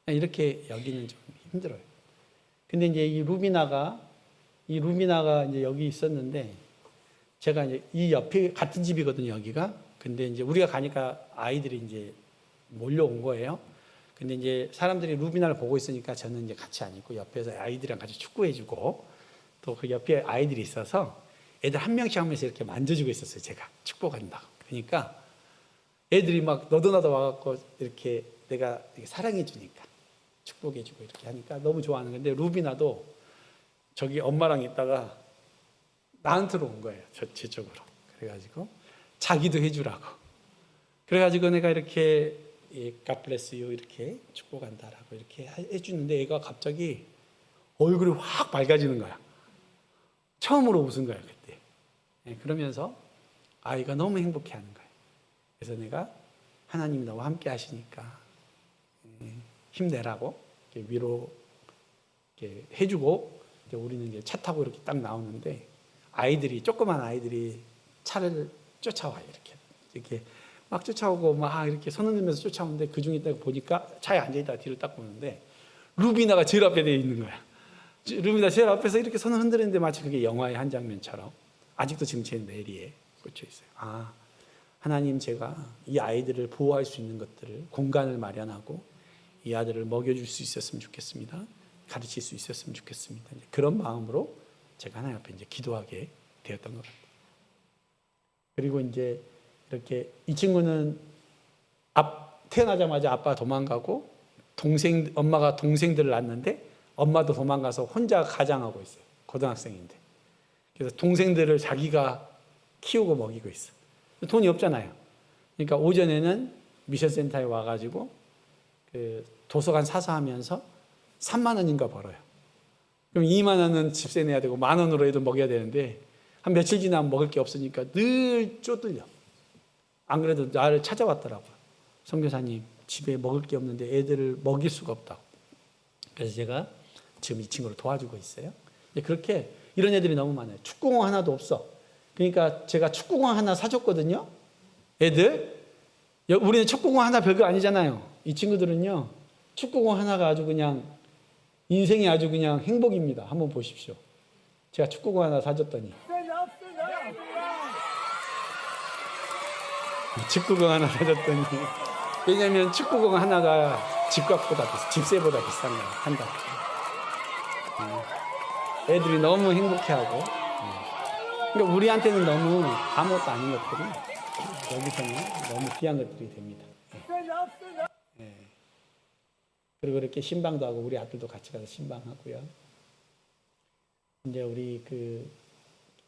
또. 이렇게 여기는 좀 힘들어요. 근데 이제 이 루비나가 이제 여기 있었는데 제가 이제 이 옆에 같은 집이거든요, 여기가. 근데 이제 우리가 가니까 아이들이 이제 몰려온 거예요. 근데 이제 사람들이 루비나를 보고 있으니까 저는 이제 같이 안 있고 옆에서 아이들이랑 같이 축구해주고 또 그 옆에 아이들이 있어서 애들 한 명씩 하면서 이렇게 만져주고 있었어요, 제가. 축복한다고. 그러니까 애들이 막 너도나도 와갖고 이렇게 내가 이렇게 사랑해주니까 축복해주고 이렇게 하니까 너무 좋아하는 건데 루비나도 저기 엄마랑 있다가 나한테로 온 거예요. 제 쪽으로. 그래가지고 자기도 해주라고. 그래가지고 내가 이렇게 God bless you 이렇게 축복한다라고 이렇게 해주는데 얘가 갑자기 얼굴이 확 밝아지는 거야. 처음으로 웃은 거야 그때. 그러면서 아이가 너무 행복해하는 거예요. 그래서 내가 하나님이 너와 함께 하시니까 힘내라고 이렇게 위로 이렇게 해주고 이제 우리는 이제 차 타고 이렇게 딱 나오는데 조그만 아이들이 차를 쫓아와요. 이렇게 막 쫓아오고 막 이렇게 손 흔들면서 쫓아오는데 그 중에 딱 보니까 차에 앉아있다가 뒤를 딱 보는데 루비나가 제일 앞에 되어 있는 거야. 루비나 제일 앞에서 이렇게 손을 흔드는데 마치 그게 영화의 한 장면처럼 아직도 지금 제 뇌리에 꽂혀 있어요. 아, 하나님 제가 이 아이들을 보호할 수 있는 것들을 공간을 마련하고 이 아들을 먹여줄 수 있었으면 좋겠습니다. 가르칠 수 있었으면 좋겠습니다. 그런 마음으로 제가 하나님 앞에 이제 기도하게 되었던 것 같아요. 그리고 이제 이렇게 이 친구는 태어나자마자 아빠 도망가고 엄마가 동생들을 낳았는데 엄마도 도망가서 혼자 가장하고 있어요. 고등학생인데. 그래서 동생들을 자기가 키우고 먹이고 있어. 돈이 없잖아요. 그러니까 오전에는 미션센터에 와가지고 그 도서관 사서 하면서 3만 원인가 벌어요. 그럼 2만 원은 집세 내야 되고 1만 원으로 애들 먹여야 되는데 한 며칠 지나면 먹을 게 없으니까 늘 쪼들려. 안 그래도 나를 찾아왔더라고요. 선교사님, 집에 먹을 게 없는데 애들을 먹일 수가 없다고. 그래서 제가 지금 이 친구를 도와주고 있어요. 그렇게 이런 애들이 너무 많아요. 축구공 하나도 없어. 그러니까 제가 축구공 하나 사줬거든요. 애들. 우리는 축구공 하나 별거 아니잖아요. 이 친구들은요. 축구공 하나가 아주 그냥 인생이 아주 그냥 행복입니다. 한번 보십시오. 제가 축구공 하나 사줬더니 축구공 하나 사줬더니 왜냐하면 축구공 하나가 집세보다 비싼 거야. 한 달. 애들이 너무 행복해하고 그러니까 우리한테는 너무 아무것도 아닌 것들이 여기서는 너무 귀한 것들이 됩니다. 네. 그리고 이렇게 신방도 하고 우리 아들도 같이 가서 신방하고요. 이제 우리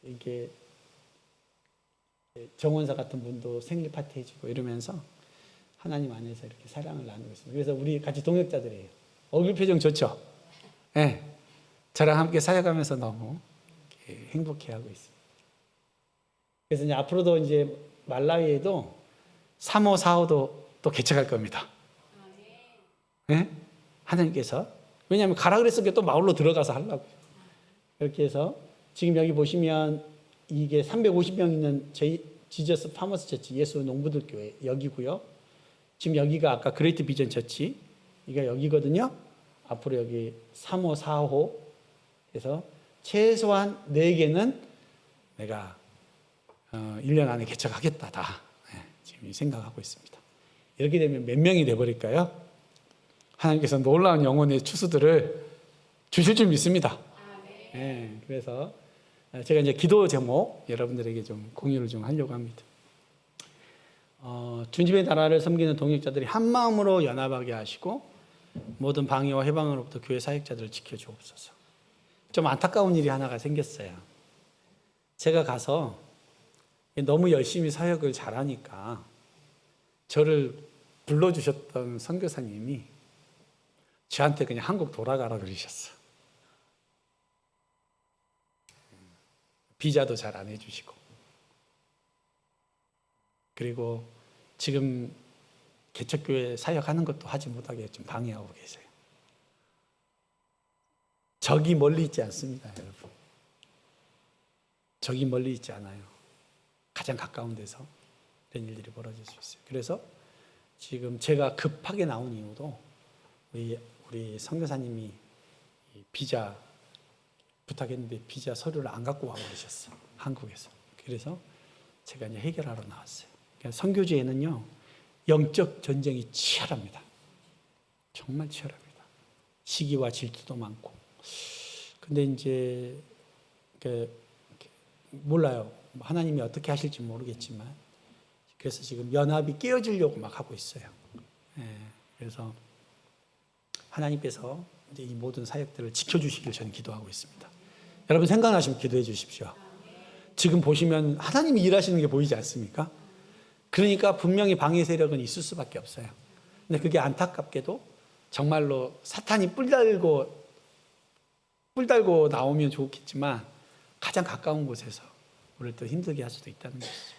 이게 정원사 같은 분도 생일 파티 해주고 이러면서 하나님 안에서 이렇게 사랑을 나누고 있습니다. 그래서 우리 같이 동역자들이에요. 얼굴 표정 좋죠? 네. 저랑 함께 사역하면서 너무 행복해하고 있습니다. 그래서 이제 앞으로도 이제 말라위에도 3호, 4호도 또 개척할 겁니다. 네? 하나님께서. 왜냐하면 가라 그랬으니까 또 마을로 들어가서 하려고요. 그렇게 해서 지금 여기 보시면 이게 350명 있는 지저스 파머스 처치 예수 농부들 교회 여기고요. 지금 여기가 아까 그레이트 비전 처치 이게 여기거든요. 앞으로 여기 3호, 4호 해서 최소한 4개는 내가 1년 안에 개척하겠다 다 지금 생각하고 있습니다. 이렇게 되면 몇 명이 돼버릴까요? 하나님께서 놀라운 영혼의 추수들을 주실 줄 믿습니다. 네, 그래서 제가 이제 기도 제목 여러분들에게 좀 공유를 좀 하려고 합니다. 주님의 나라를 섬기는 동역자들이 한 마음으로 연합하게 하시고 모든 방해와 해방으로부터 교회 사역자들을 지켜주옵소서. 좀 안타까운 일이 하나가 생겼어요. 제가 가서 너무 열심히 사역을 잘하니까 저를 불러주셨던 선교사님이 저한테 그냥 한국 돌아가라 그러셨어. 비자도 잘 안 해주시고. 그리고 지금 개척교회 사역하는 것도 하지 못하게 좀 방해하고 계세요. 적이 멀리 있지 않습니다, 여러분. 적이 멀리 있지 않아요. 가장 가까운 데서 이런 일들이 벌어질 수 있어요. 그래서 지금 제가 급하게 나온 이유도 우리 선교사님이 비자 부탁했는데 비자 서류를 안 갖고 와 버리셨어. 한국에서. 그래서 제가 이제 해결하러 나왔어요. 그러니까 선교지에는요 영적 전쟁이 치열합니다. 정말 치열합니다. 시기와 질투도 많고. 근데 이제 몰라요. 하나님이 어떻게 하실지 모르겠지만 그래서 지금 연합이 깨어지려고 막 하고 있어요. 그래서 하나님께서 이제 이 모든 사역들을 지켜주시길 저는 기도하고 있습니다. 여러분 생각나시면 기도해 주십시오. 지금 보시면 하나님이 일하시는 게 보이지 않습니까? 그러니까 분명히 방해 세력은 있을 수밖에 없어요. 근데 그게 안타깝게도 정말로 사탄이 뿔 달고 나오면 좋겠지만 가장 가까운 곳에서 우리를 또 힘들게 할 수도 있다는 것이죠.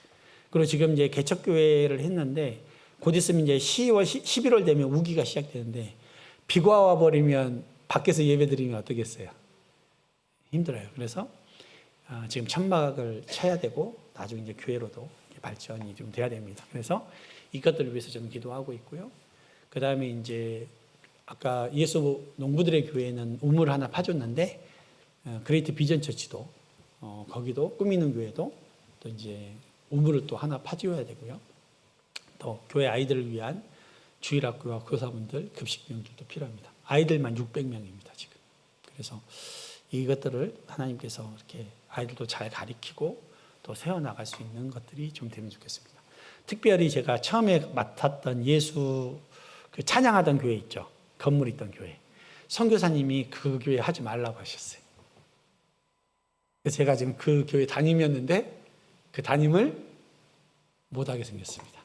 그리고 지금 이제 개척교회를 했는데 곧 있으면 이제 11월 되면 우기가 시작되는데 비가 와버리면 밖에서 예배 드리면 어떻겠어요? 힘들어요. 그래서 지금 천막을 쳐야 되고 나중에 이제 교회로도 발전이 좀 돼야 됩니다. 그래서 이것들을 위해서 저는 기도하고 있고요. 그 다음에 이제 아까 예수 농부들의 교회는 우물 하나 파줬는데 그레이트 비전 처치도 거기도 꾸미는 교회도 또 이제 우물을 또 하나 파줘야 되고요. 또 교회 아이들을 위한 주일학교와 교사분들 급식비용들도 필요합니다. 아이들만 600명입니다 지금. 그래서 이것들을 하나님께서 이렇게 아이들도 잘 가르치고 또 세워나갈 수 있는 것들이 좀 되면 좋겠습니다. 특별히 제가 처음에 맡았던 예수 찬양하던 교회 있죠. 건물 있던 교회. 선교사님이 그 교회 하지 말라고 하셨어요. 그래서 제가 지금 그 교회 담임이었는데 그 담임을 못하게 생겼습니다.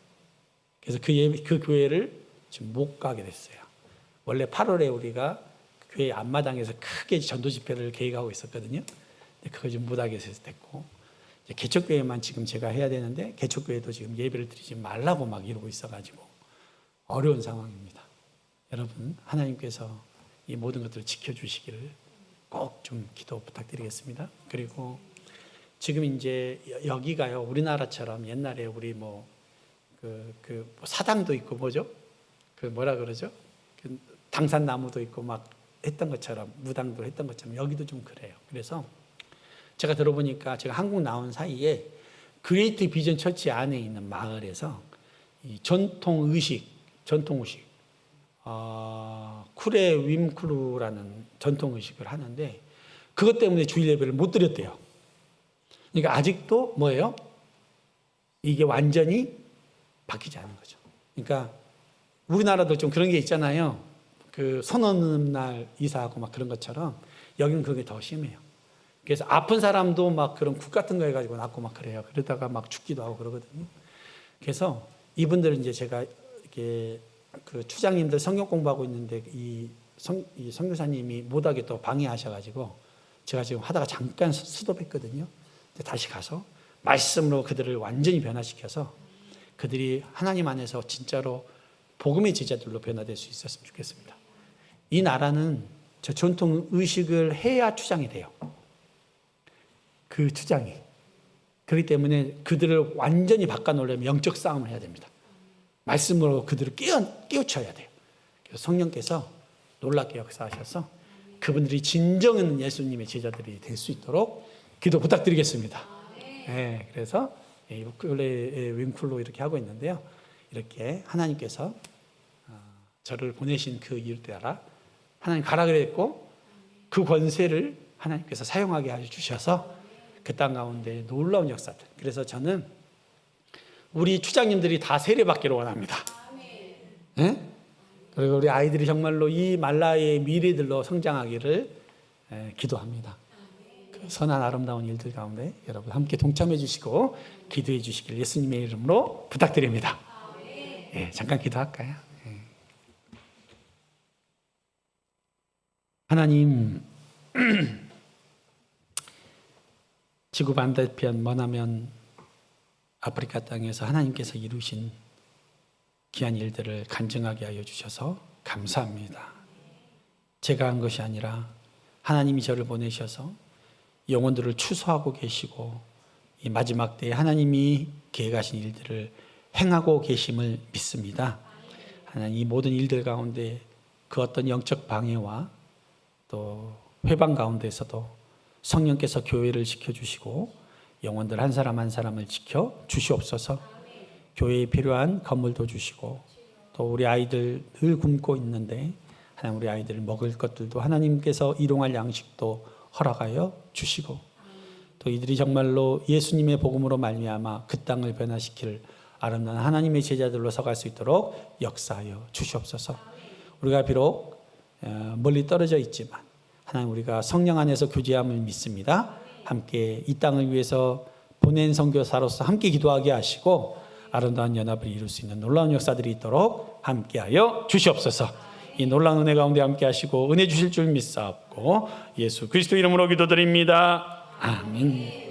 그래서 그 교회를 지금 못 가게 됐어요. 원래 8월에 우리가 교회 앞마당에서 크게 전도 집회를 계획하고 있었거든요. 근데 그걸 좀 못하게 됐고, 이제 개척교회만 지금 제가 해야 되는데 개척교회도 지금 예배를 드리지 말라고 막 이러고 있어가지고 어려운 상황입니다. 여러분, 하나님께서 이 모든 것들을 지켜주시기를 꼭 좀 기도 부탁드리겠습니다. 그리고 지금 이제 여기가요, 우리나라처럼 옛날에 우리 뭐 사당도 있고 뭐죠? 그 뭐라 그러죠? 그 당산나무도 있고 막 했던 것처럼, 무당도 했던 것처럼 여기도 좀 그래요. 그래서 제가 들어보니까 제가 한국 나온 사이에 그레이트 비전 처치 안에 있는 마을에서 이 전통 의식 쿠레 윈크루라는 전통 의식을 하는데 그것 때문에 주일 예배를 못 드렸대요. 그러니까 아직도 뭐예요? 이게 완전히 바뀌지 않은 거죠. 그러니까 우리나라도 좀 그런 게 있잖아요. 그 선언 날 이사하고 막 그런 것처럼 여기는 그게 더 심해요. 그래서 아픈 사람도 막 그런 국 같은 거 해가지고 낫고 막 그래요. 그러다가 막 죽기도 하고 그러거든요. 그래서 이분들은 이제 제가 이렇게 그 추장님들 성경 공부하고 있는데 이 선교사님이 못하게 또 방해하셔가지고 제가 지금 하다가 잠깐 스톱했거든요. 다시 가서 말씀으로 그들을 완전히 변화시켜서 그들이 하나님 안에서 진짜로 복음의 제자들로 변화될 수 있었으면 좋겠습니다. 이 나라는 저 전통 의식을 해야 추장이 돼요. 그 추장이. 그렇기 때문에 그들을 완전히 바꿔놓으려면 영적 싸움을 해야 됩니다. 말씀으로 그들을 깨우쳐야 돼요. 그래서 성령께서 놀랍게 역사하셔서 그분들이 진정한 예수님의 제자들이 될 수 있도록 기도 부탁드리겠습니다. 네, 그래서 우쿨레 윙쿨로 이렇게 하고 있는데요. 이렇게 하나님께서 저를 보내신 그 이유 따라 하나님 가라 그랬고 그 권세를 하나님께서 사용하게 해주셔서 그 땅 가운데 놀라운 역사들. 그래서 저는 우리 추장님들이 다 세례받기를 원합니다. 네? 그리고 우리 아이들이 정말로 이 말라의 미래들로 성장하기를 기도합니다. 그 선한 아름다운 일들 가운데 여러분 함께 동참해 주시고 기도해 주시길 예수님의 이름으로 부탁드립니다. 네, 잠깐 기도할까요? 네. 하나님, 지구 반대편 머나면 아프리카 땅에서 하나님께서 이루신 귀한 일들을 간증하게 하여 주셔서 감사합니다. 제가 한 것이 아니라 하나님이 저를 보내셔서 영혼들을 추수하고 계시고 이 마지막 때에 하나님이 계획하신 일들을 행하고 계심을 믿습니다. 하나님, 이 모든 일들 가운데 그 어떤 영적 방해와 또 회방 가운데서도 성령께서 교회를 지켜주시고 영혼들 한 사람 한 사람을 지켜 주시옵소서. 교회에 필요한 건물도 주시고 또 우리 아이들 늘 굶고 있는데 하나님 우리 아이들 먹을 것들도 하나님께서 일용할 양식도 허락하여 주시고 또 이들이 정말로 예수님의 복음으로 말미암아 그 땅을 변화시킬 아름다운 하나님의 제자들로 서갈 수 있도록 역사하여 주시옵소서. 우리가 비록 멀리 떨어져 있지만 하나님 우리가 성령 안에서 교제함을 믿습니다. 함께 이 땅을 위해서 보낸 선교사로서 함께 기도하게 하시고 아름다운 연합을 이룰 수 있는 놀라운 역사들이 있도록 함께하여 주시옵소서. 이 놀라운 은혜 가운데 함께 하시고 은혜 주실 줄 믿사옵고 예수 그리스도 이름으로 기도드립니다. 아멘.